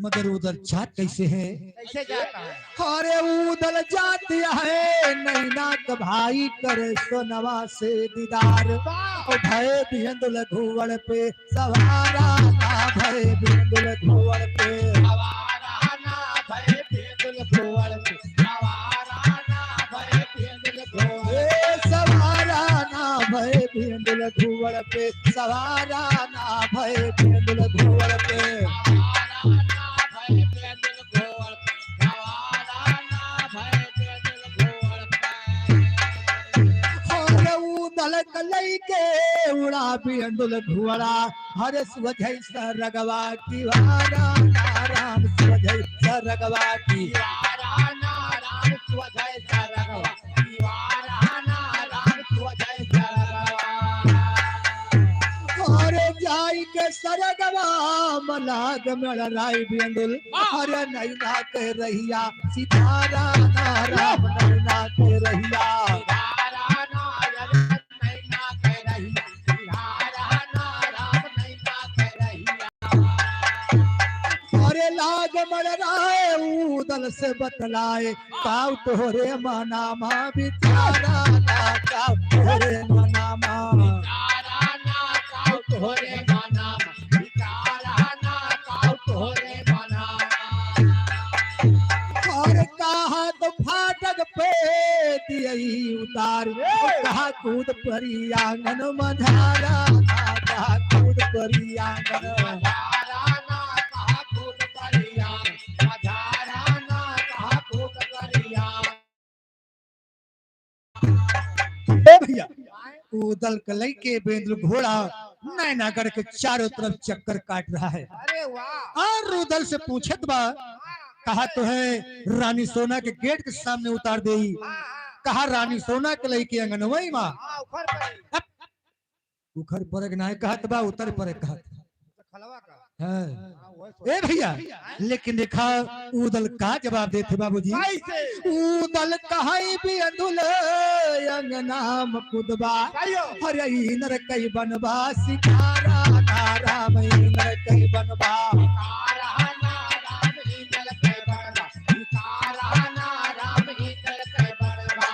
मगर उदल जात कैसे है कैसे जाता है? अरे उदल जात है नैना का भाई करे सोनवा से दीदार ओ भय बेंदुल घुवड़ पे सवारा ना भय बेंदुल घुवड़ पे सवारा ना भय बेदुल घोड़ पे, सवारा ना भय बेदुल घोड़ ए सवारा ना भय बेंदुल घुवड़ पे सवारा ना भय बेंदुल घुवड़ पे और उदल कलई के उड़ा बिंदुल घुड़ा हर स्वजय सरगवा की वारा राम स्वजय सरगवा की दीवारा नाराम स्वजय सरगवा दीवारा नाराम स्वजय सरगवा और जाई के सरगवा मलाग मल राय बिंदुल हर नैना के रहिया सितारा राम नैना के रहिया दीवारा नाराम नैना कह रही दीवारा नाराम नैना कह रही अरे लाग मर राय उदल से बतलाए काउ तोरे मना मा बिचारा काउ तोरे मना मा दीवारा ना काउ तोरे मना दीवारा ना काउ तोरे मना और कहा तो फाटक पे दियई उतार कहा कूद परी आंगन मझारा कहा कूद परी आंगन मझारा ना कहा कूद करिया मझारा ना कहा कूद करिया ए भैया उदल कलई के बेंदुल घोड़ा नैनागढ़ के चारों तरफ चक्कर काट रहा है अरे वाह और उदल से पूछत बा कहा तो है रानी सोना के गेट के सामने उतार दे कहा रानी सोना के लई के अंगनवई माँ ऊपर पर उखर पर ना कहत बा उतर पर कहत खलवा का है ए भैया लेकिन देखा उदल का जवाब देते बाबूजी उदल कहाई भी अधुल अंगनाम कुदबा हरे नर कई बनबा सिखारा राम नर कई बनबा कारा नाराम इंदल के बरबा कारा नाराम इंदल के बरबा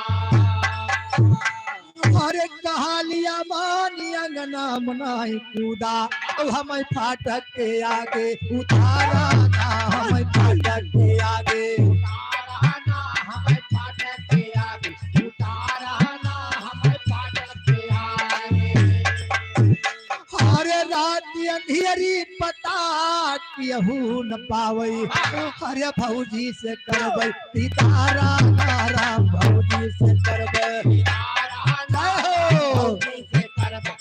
अरे कहालिया मानी अंगना मनाई कूदा अब हमें फाटक के आगे उतारा ना हमें फाटक के आगे कारा ना हमें फाटक के आगे उतारा ना हमें फाटक के आगे अरे रात अंधेरी पता केहू न पावई अरे भौजी से करबै पितारा राम भौजी से करबै कारा भौजी से करबा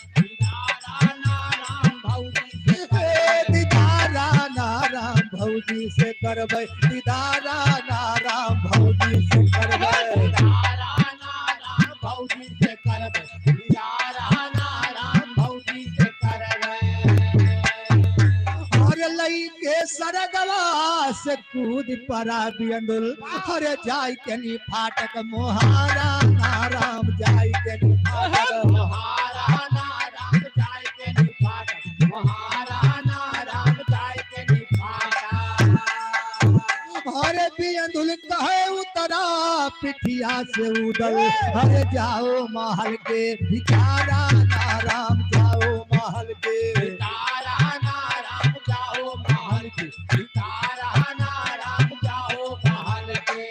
कारा नाराम भौजी से दीदारा नाराम भौजी से करबै दीदारा नाराम भौजी से करबै कारा नाराम भौजी से करबा कारा नाराम भौजी से करबा और लई के सरगवा से कूद पड़ा बिंदुल अरे जाय के नी फाटक मोहारा नाराम जाय के नी फाटक महारा नाराम जाय के निफाटा महारा नाराम जाय के निफाटा अरे बिंदुल कहे उतरा पिठिया से उदल अरे जाओ महल के भिखारा नाराम जाओ महल के तारा नाराम जाओ महल के तारा नाराम जाओ महल के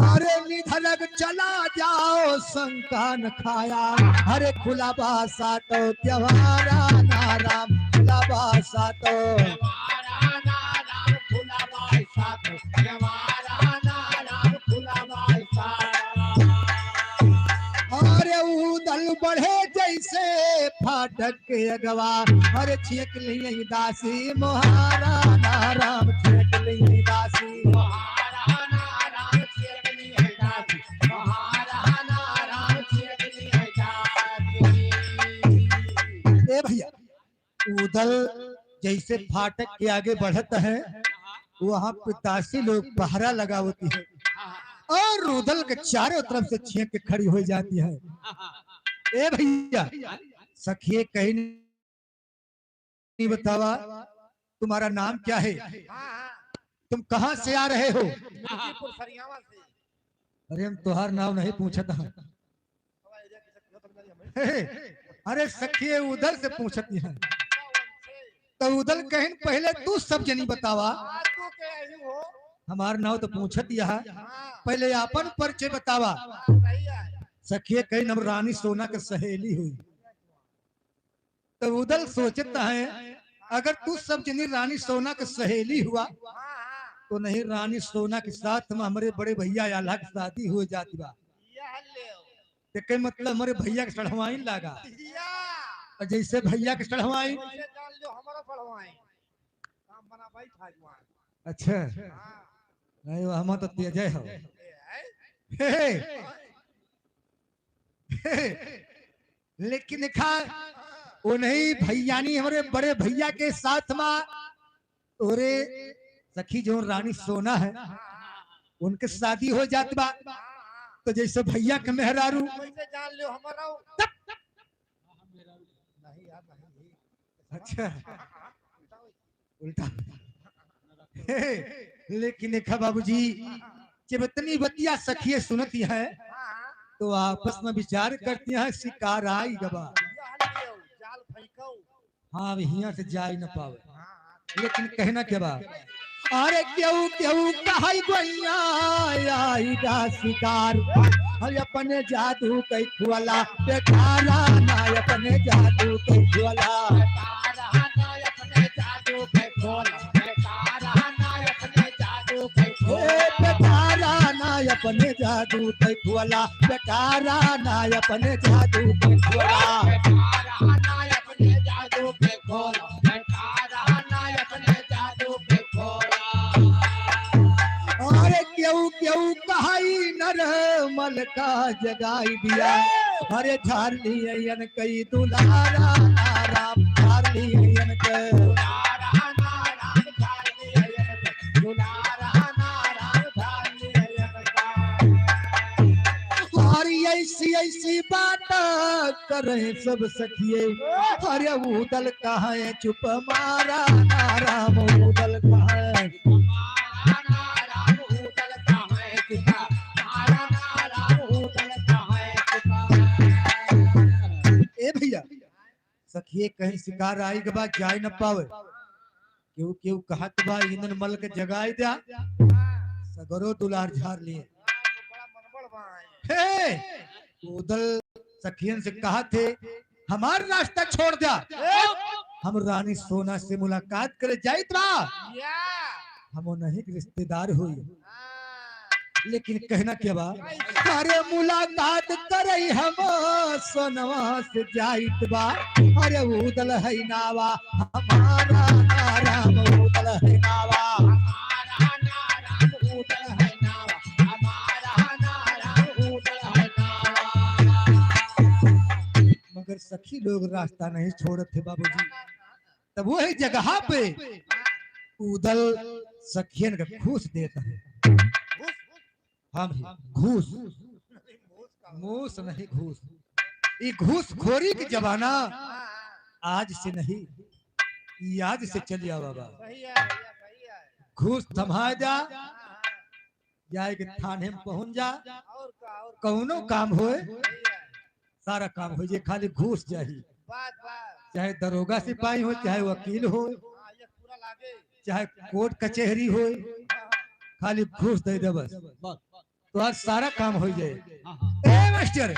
अरे निधनक चला जाओ शंका न खाया अरे खुला बासा तो त्योहारा नाराम खुला बासा तो हमारा नाराम खुला बाई साथ हमारा नाराम खुला बाई साथ अरे उदल बढ़े जैसे फाटक के अगवा अरे छेक लिए दासी मोहारा नाराम छेक लिए दासी महारा नाराम चेतनी है दासी महारा नाराम चेतनी है दासी ए भैया उदल जैसे फाटक के आगे बढ़त है वहां पे दासी लोग पहरा लगा होती है और उदल के चारों तरफ से छेक के खड़ी हो जाती है ए भैया सखिए कहीं नहीं बतावा तुम्हारा नाम क्या है तुम कहाँ से आ रहे हो हाजीपुर सरियावा से अरे हम तुहार नाम नहीं पूछत हैं अरे सखिए उधर से पूछती है तो उधर कहीं पहले तू सब जनी बतावा तू के आई हो हमार नाव तो पूछत यह हां पहले अपन परिचय बतावा सही है सखिए कहीं हम रानी सोना के सहेली हुई तो उधर सोचता है अगर तू सब जनी रानी सोना के सहेली हुआ तो नहीं रानी सोना के साथ में हमारे बड़े भैया आला की शादी हो जाती बा यह ले के मतलब हमारे भैया के सड़हवाई लगा या और जैसे भैया के सड़हवाई। वैसे जान लो हमारा पढ़वाए काम बना भाई ठाकुआन। अच्छा हां नहीं वो हम तो तेज हो। ए हे, हे, लेकिन खा वो नहीं भैयानी हमारे बड़े भैया के साथ में तोरे सखी जो रानी सोना है उनके शादी हो जात बा तो जैसे भैया के मेहरारू वैसे जान लो हमारा नहीं यार नहीं अच्छा उल्टा हे, लेकिन देखा बाबूजी जब इतनी बतिया सखिए सुनती है तो आपस में विचार करती हैं शिकार आई गबा। जाल फेंको हाँ अब यहाँ से जा ही न पावे लेकिन कहना क्या बा अरे क्यों क्यों कहाई गोइया आई दा शिकार हर अपने जादू कई खुआला बेकारा ना अपने जादू कई खुआला बेकारा ना अपने जादू कई खुआला बेकारा ना अपने जादू कई खुआला अरे क्यों क्यों कहाई नर मल का जगाई दिया अरे झार लियन कई दुलारा राम झार लियन कई हमारी ऐसी ऐसी बात करे सब सखिए अरे उदल कहाँ है चुप मारा राम उदल कहाँ है ए भैया सखिए कहीं शिकार आई के बाद जाए न पावे क्यों क्यों कहत बा इंद्र मल के जगाई दिया सगरो दुलार झार लिए हे उदल सखियन से कहा थे हमारा रास्ता छोड़ दिया हम रानी सोना से मुलाकात करे जाइत बा हम नहीं रिश्तेदार हुई लेकिन कहना क्या बा अरे मुलाकात करे हम सोनवा से जाइत बा अरे उदल है नावा हमारा राम उदल है नावा मगर सखी लोग रास्ता नहीं छोड़ते बाबूजी तब वही जगह पे उदल सखियन का घूस देता है हम घूस मूस नहीं घूस ये घूस खोरी की जमाना आज से नहीं ये आज से चल जाओ बाबा घूस थमा जा जाए के थाने में पहुंच जा कौनो काम होए सारा काम हो जाए खाली घूस चाहिए चाहे दरोगा सिपाही हो चाहे वकील हो चाहे कोर्ट कचहरी हो खाली घूस दे दे बस तो आज सारा काम हो जाए ए मास्टर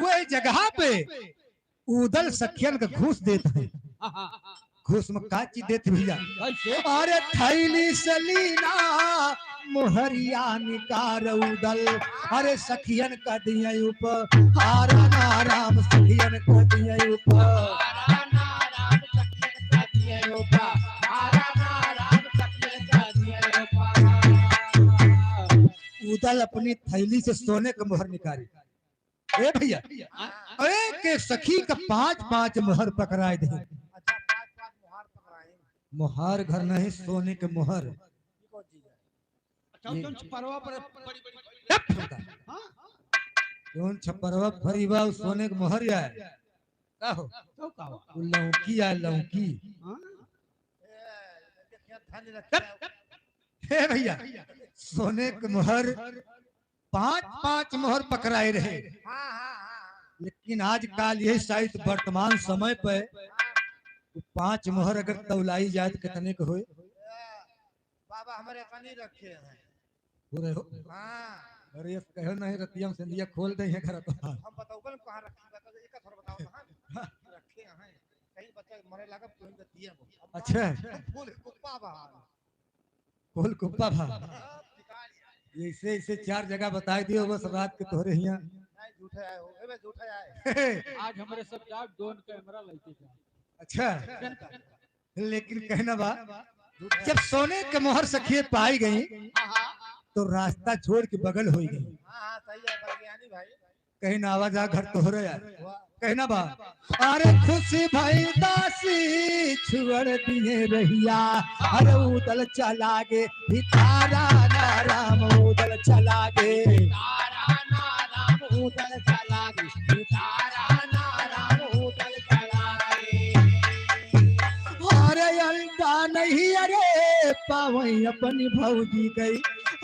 वही जगह पे उदल सखियन का घूस देता है घूस में का चीज देते भैया अरे थैली सलीना मोहरिया निकार उदल अरे सखियन का दिया ऊपर हारा नाराम सखियन का दिया ऊपर उदल अपनी थैली से सोने का मोहर निकाली ए भैया एक के सखी का 5-5 मोहर पकड़ाए दे मोहर घर नहीं सोने के मोहर कौन छपरवा फरीबा सोने के मोहर या का हो लौकी या लौकी हे भैया सोने के मोहर 5-5 मोहर पकड़ाए रहे लेकिन आजकल ये शायद वर्तमान समय पे 5 मोहर अगर तौलाई जाए तो कितने के होए बाबा हमारे कनी रखे हैं पूरे हो हां अरे कहो नहीं रतियम सिंधिया खोल दे है घर तो हम बताओगे कहां रखी बता दो एक थोड़ा बताओ कहां रखे हैं कहीं बच्चा मरे लगा कोई दिए अच्छा फूल कुप्पा बाहर फूल कुप्पा भा ऐसे ऐसे 4 जगह बता दियो बस रात के तोरे हिया झूठे आए हो ए बे झूठे आए आज हमारे सब जाग ड्रोन कैमरा लेके जा अच्छा लेकिन कहना बा जब सोने के मोहर सखिए पाई गई तो रास्ता छोड़ के बगल हो गई। हां सही है बलज्ञानी भाई कहीं ना आवाज आ घर तो हो रहा यार वाह कहना बा अरे खुशी भाई दासी छुअड़ दिए रहिया अरे उदल चला गे भितारा नाराम उदल चला गे तारा नाराम उदल चला गे तारा नाराम उदल चला गे अरे अंता नहीं अरे पावई अपनी भौजी गई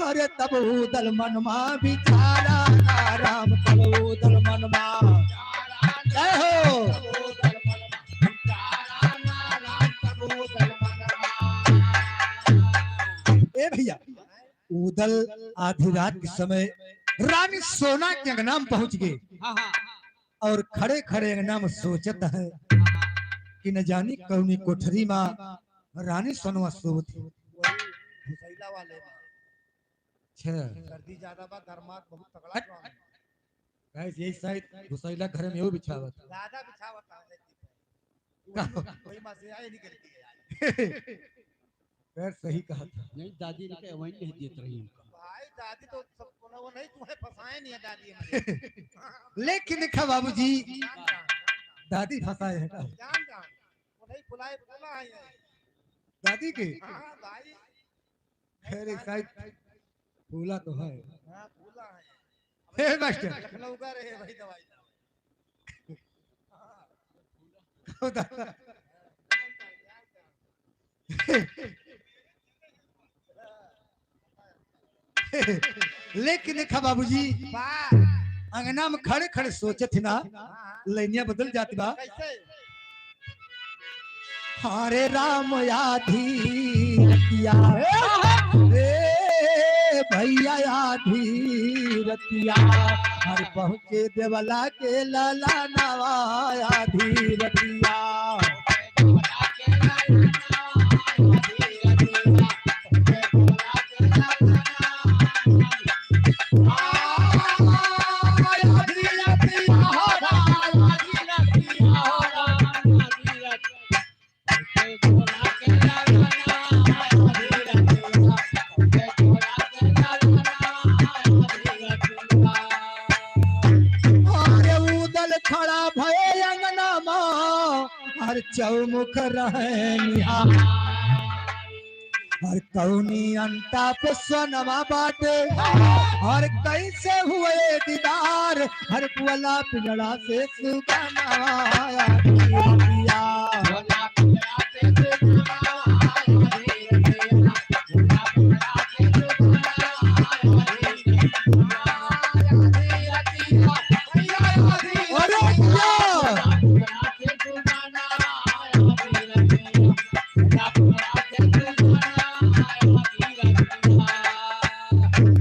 अरे तब उदल मनमा बिचारा नाराम तब उदल मनमा जय हो उदल मनवा तारा नाराम तब उदल मनवा ए भैया उदल आधी रात के समय रानी सोना के अंगना में पहुंच गए हाँ हाँ और खड़े खड़े अंगना में सोचत है कि न जानी कौनी कोठरी में रानी सोनवा सोत है। वही भुसैला वाले में अच्छा सर्दी ज्यादा बा गरमात बहुत तगड़ा काम है। गाइस यही शायद घुसैला घर में वो बिछावत ज्यादा बिछावत है वही मजे आए निकलती है खैर सही कहा था। नहीं दादी ने कहा वही नहीं देत रही हमको भाई दादी तो सब वो नहीं तुम्हें फंसाए नहीं है दादी हमारी लेकिन देखा बाबूजी जान जान दादी फंसाए है का जान जान वो नहीं फुलाए फुला है ये। दादी के हाँ भाई खैर एक शायद फूला तो है हाँ फूला है हे मास्टर लखनऊ का रहे भाई दवाई ओ दादा लेकिन देखा बाबूजी वाह अंगना में खड़े खड़े सोचे थे ना हाँ लैनिया बदल जाती बा कैसे हरे राम आधी रतिया रे भैया आधी रतिया हर पहुँचे देवला के लाला नवा आधी रतिया अरे उदल खड़ा भये अंगना माँ हर चौमुख रहे निहार हर कौनी अंटा पे सोनमा बाटे और कैसे हुए दीदार हर पुअला पिंजड़ा से सुगाना आया अरे भैया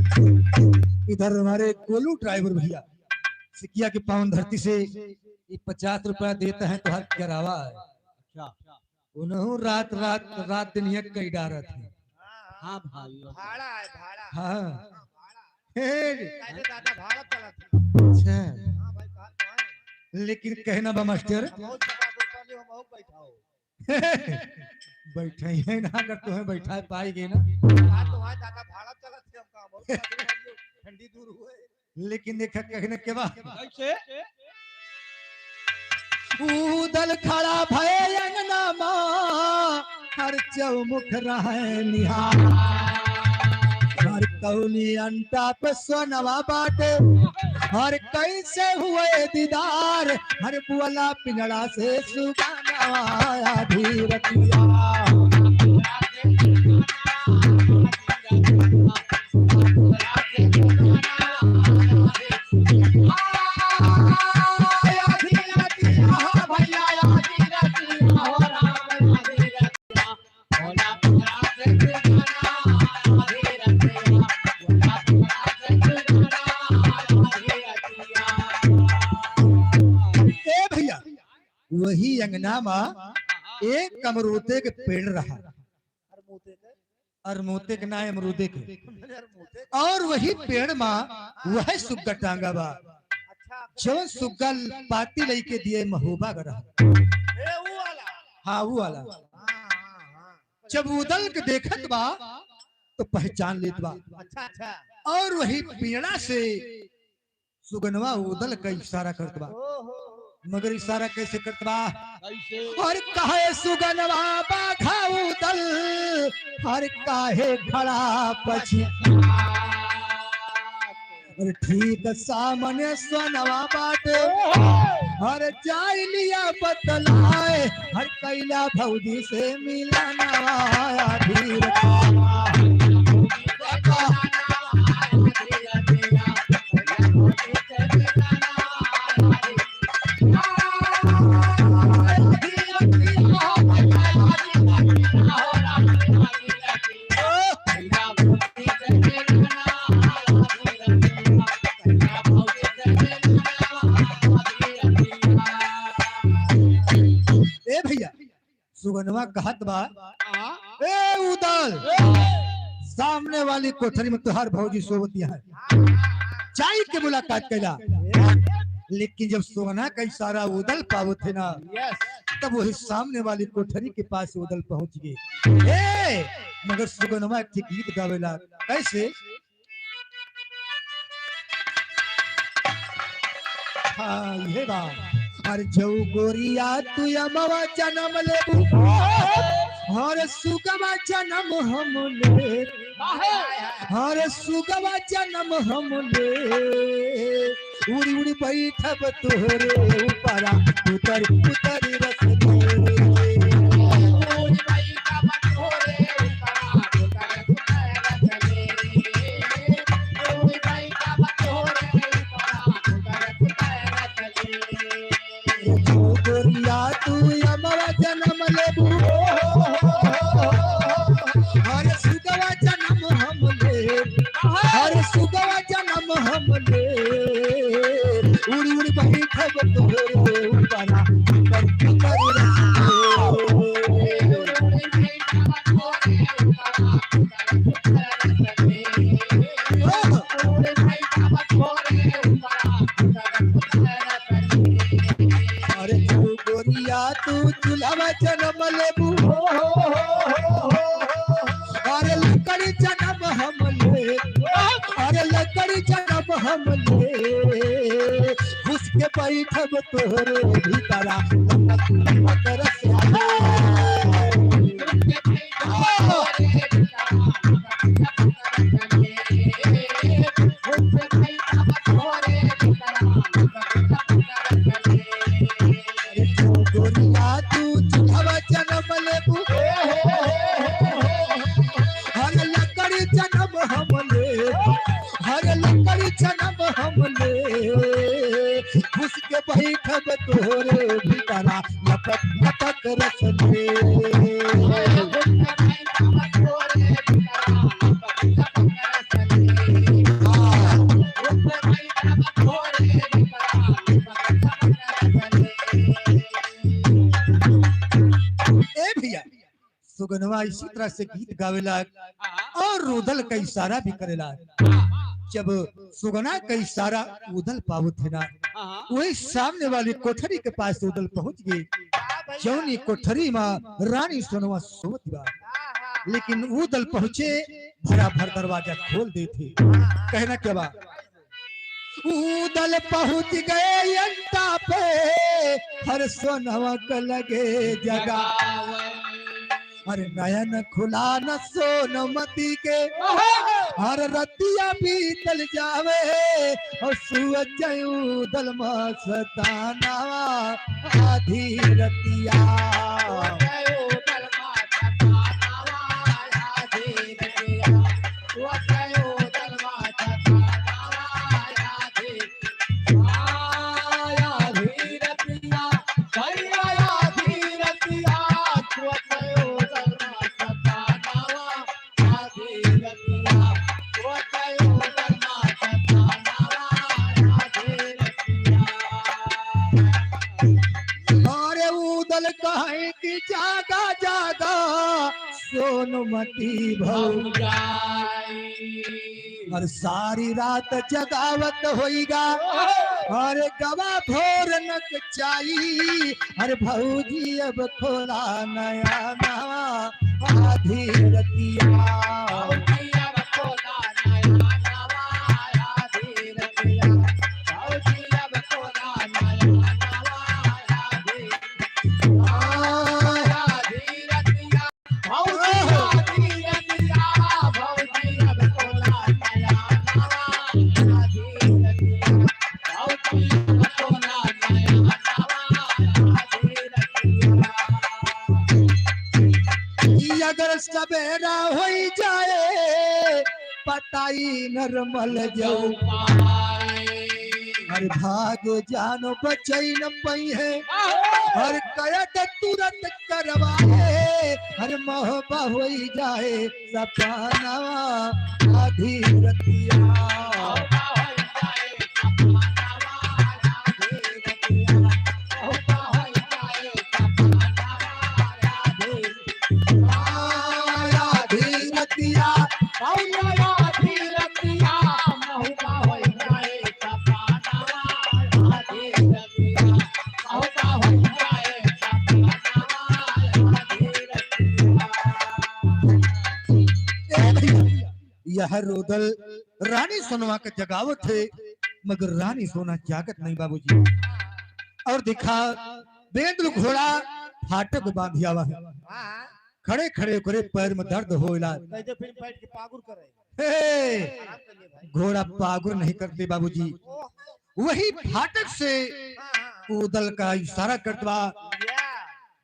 इधर हमारे गोलू ड्राइवर भैया सिकिया के पावन धरती से ये 50 रुपया देते हैं तो हर करावा है अच्छा उन्हों रात रात रात दिन एक कई डारत है हाँ भाई भाड़ा है भाड़ा हाँ भाड़ा हे, कैसे दादा भाड़ा चला था अच्छा हाँ भाई कहाँ कहाँ है लेकिन कहना बा मास्टर हम बहुत 50 रुपया ले हम बहुत बैठा हो बैठे ही है ना अगर तुम्हें बैठा पाएगी ना आज तो वहाँ दादा भाड़ा चला थे हम कहाँ बहुत दूर हम जो ठंडी दूर हुए लेकिन देखा कहने के बाद कैसे उदल खड़ा भय अंगना माँ हर चौमुख रहे निहार हर कौनी अंटा पे सोनवा बाटे हर कैसे हुए दीदार हर बुअला पिंजड़ा से सुगाना आधी रतिया ए भैया वही अंगना में एक अमरूदे के पेड़ रहा अरे मोते के अरमोते के ना अमरूदे के अरे मोते और वही पेड़ में वह सुग्गा टांगा बा अच्छा जवन सुगल पाती लेके दिए महबूबा गरा हाँ वो वाला जब उदल के देखत बा तो पहचान लेत बा अच्छा अच्छा और वही पीड़ा से सुगनवा उदल का इशारा करत बा मगर इशारा कैसे करत बा कैसे और काहे सुगनवा बाघा उदल और काहे खड़ा पछी और ठीक सामने सोनवा बाटे हर जाई लिया बतलाए हर कैला भौजी से मिलना धीर ए भैया सुगनवा कहत बा ए उदल सामने वाली कोठरी में तुहार भौजी सोवतिया है चाय के मुलाकात कैला लेकिन जब सोना का इशारा उदल पावो थे ना तब वही सामने वाली कोठरी के पास उदल पहुंच गए ए मगर सुगनवा के गीत गावेला कैसे हाँ ये बात हर जऊ गोरिया तू अमवा जन्म लेबू हर सुगवा जन्म हम ले हर सुगवा जन्म हम ले उड़ी उड़ी बैठब तोरे ऊपरा उतर उतर रस गोरिया तू अमवा जन्म लेबू हर सुगवा जन्म हम ले हर सुगवा जन्म हम ले उड़ी उड़ी बैठब तोरे ऊपरा उतर उतर अरे तू गोरिया तू चूल्हा जन्म लेबू अरे लकड़ी जन्म हम ले अरे लकड़ी जन्म हम ले उसके बैठब तोरे भीतरा गोरिया तू चूल्हा जन्म लेबू हर लकड़ी जन्म हम ले हर लकड़ी जन्म हम ले उसके बैठब तोरे भीतरा लपक लपक रस ले ए भैया सुगनवा इसी तरह से गीत गावेला और उदल का इशारा भी करेला जब सुगना का इशारा उदल पावत है ना वही सामने वाली कोठरी के पास उदल पहुंच गई जौनी कोठरी में रानी सोनवा सोवत बा लेकिन उदल पहुंचे भरा भर दरवाजा खोल दे थे कहना क्या बा उदल पहुंच गए अंता पे हर सोनवा का लगे जगह हर नयन खुला न सोनमती के हर रतिया बीतल जावे और सूरज उदल मस्ताना आधी रतिया कहे कि जागा जागा सोनमती भौजाई हर सारी रात जगावत होइगा अरे गवा भोर नक चाई अरे भौजी अब खोला नया नवा आधी रतिया अगर सवेरा हो जाए पताई नरमल जाऊ हर भाग जानो बचई न पई है हर कयत तुरंत करवाए हर मोहबा हो जाए सपना आधी रतिया यह रोदल रानी सोनवा का जगावत है मगर रानी सोना जागत नहीं बाबूजी और दिखा बेंद्र घोड़ा फाटक बांधिया हुआ है खड़े खड़े करे पैर में दर्द होइला घोड़ा पागुर नहीं करते बाबूजी वही फाटक से उदल का इशारा करता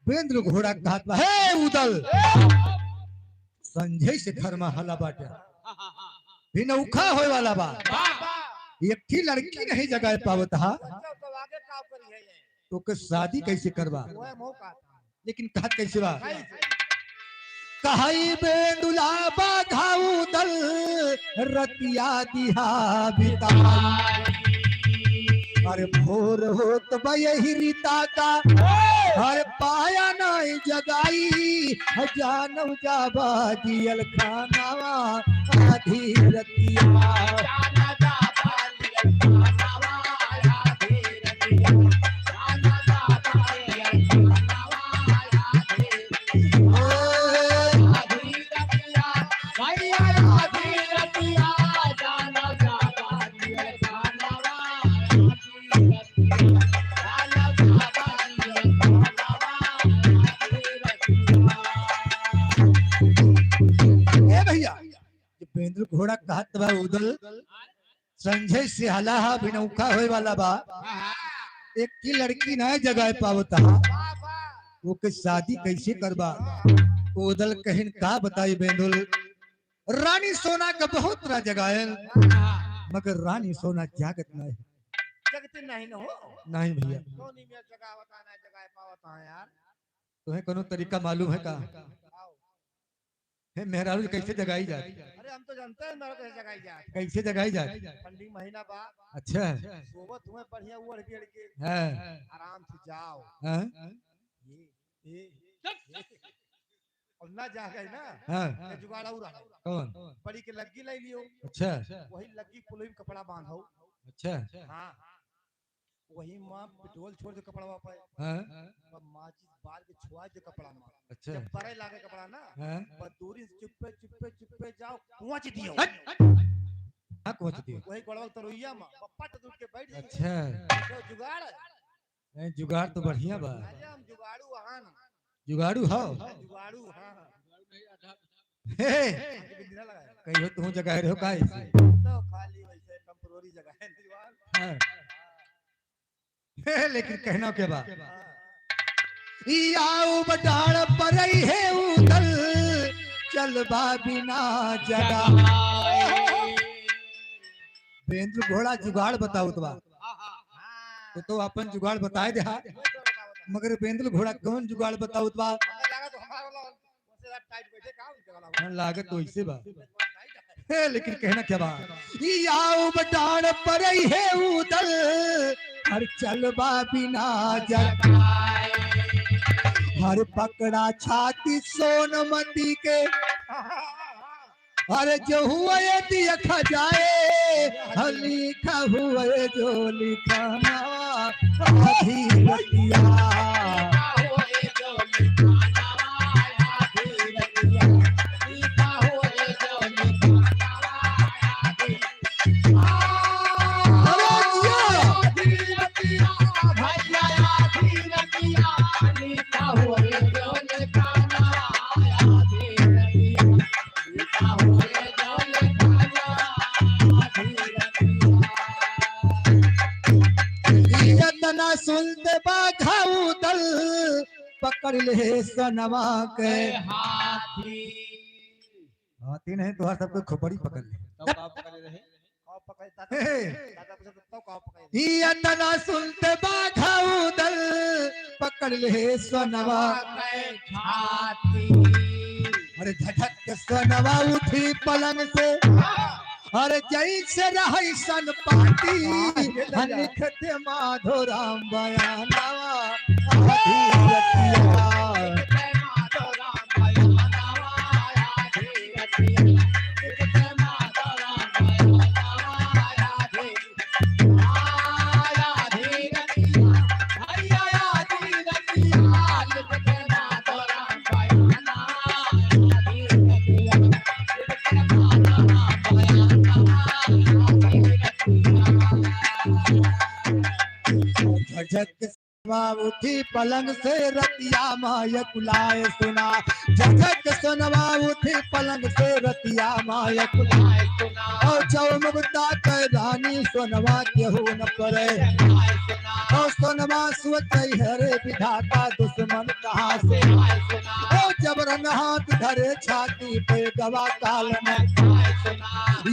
बेंद्र घोड़ा कहता है उदल संजय से घर में हला बाटे भी नौखा होए वाला बा एक ही लड़की नहीं जगह पावत हा तो के शादी कैसे करवा लेकिन कहत कैसे बा कहाई बेंदुला बाघाऊ दल रतिया दिहा बिताई अरे भोर होत बयही रीता का हर पाया नहीं जगाई जानव जाबा दियल खानावा आधी रतिया बेंद्र घोड़ा कहत बा उदल संजय से हलाहा बिनौखा होए वाला बा एक की लड़की ना जगह पावता वो के शादी कैसे करबा उदल कहन का बताई बेंदुल रानी सोना का बहुत तरह जगायल मगर रानी सोना जागत नहीं जगते नहीं न हो नहीं भैया कौन में जगह बताना जगह पावता है यार तुम्हें कोनो तरीका मालूम है का है मेहरारू कैसे जगाई जाए अरे हम तो जानते हैं मेरा कैसे जगाई जाए कैसे जगाई जाए ठंडी महीना बा अच्छा सोबत हुए बढ़िया उड़ गेड़ के है आराम से जाओ हैं ये और ना जा गए ना हाँ जुगाड़ और रहा कौन बड़ी के लग्गी ले लियो अच्छा वही लग्गी पुलोई में कपड़ा बांधो अच्छा हाँ वही माँ पेट्रोल छोड़ दे कपड़ा वापस हाँ माचिस बाल के छुआ दे कपड़ा माँ अच्छा जब परे लागे कपड़ा ना हाँ दूरी से चुप्पे चुप्पे चुप्पे जाओ पहुंच दियो हाँ पहुंच दियो वही गड़वा तरोइया माँ पप्पा तो के बैठ अच्छा तो जुगाड़ नहीं जुगाड़ तो बढ़िया बा अरे हम जुगाड़ू हां जुगाड़ू हो जुगाड़ू हां हे बिंदिया लगाए कहियो तू जगह रहो काहे से तो खाली वैसे टेंपरेरी जगह है दीवार हाँ हे लेकिन कहना के बा आऊ बटाड़ परई है उदल चलबा बिना जगा बेंद्र घोड़ा जुगाड़ बताओ तो अपन जुगाड़ बताए दे हा मगर बेंद्र घोड़ा कौन जुगाड़ बताओ बा लागत तो इसे बा है लेकिन कहना क्या बा आऊ बटाड़ परई है उदल हर चलबा बिना जगा हर पकड़ा छाती सोनमती के अरे जो हुआ ये दिया खजाए लिखा हुआ ये जो लिखाना आधी रतिया इतना सुनते बाघाऊ दल पकड़ ले सनवा के हाथी नहीं तो सबको खोपड़ी पकड़ ले तब आप करे रहे इतना सुनते बाघाऊ दल पकड़ ले सनवा अरे झटक के सनवा उठी पलंग से अरे जैसे रही सन पाटी लिखते माधो राम बयानवा आधी रतिया झटक सुनवा उठी पलंग से रतिया माय कुलाए सुना झटक सुनवा उठी पलंग से रतिया माय कुलाए और चौमुगता के रानी सुनवा केहू न करे और सुनवा सोच हरे विधाता दुश्मन कहाँ से और जबरन हाथ धरे छाती पे गवा काल में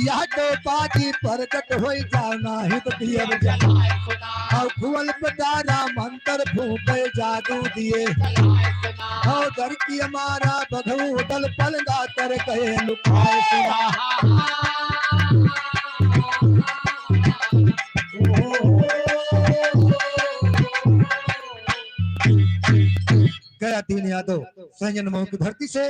या तो पाजी प्रकट हो जाना हित दिए और खुअल पटारा मंत्र फूके जादू दिए और घर की हमारा बधू दल पलगा कर कहे लुकाए सुना गया दीन यादव संजन मोह की धरती से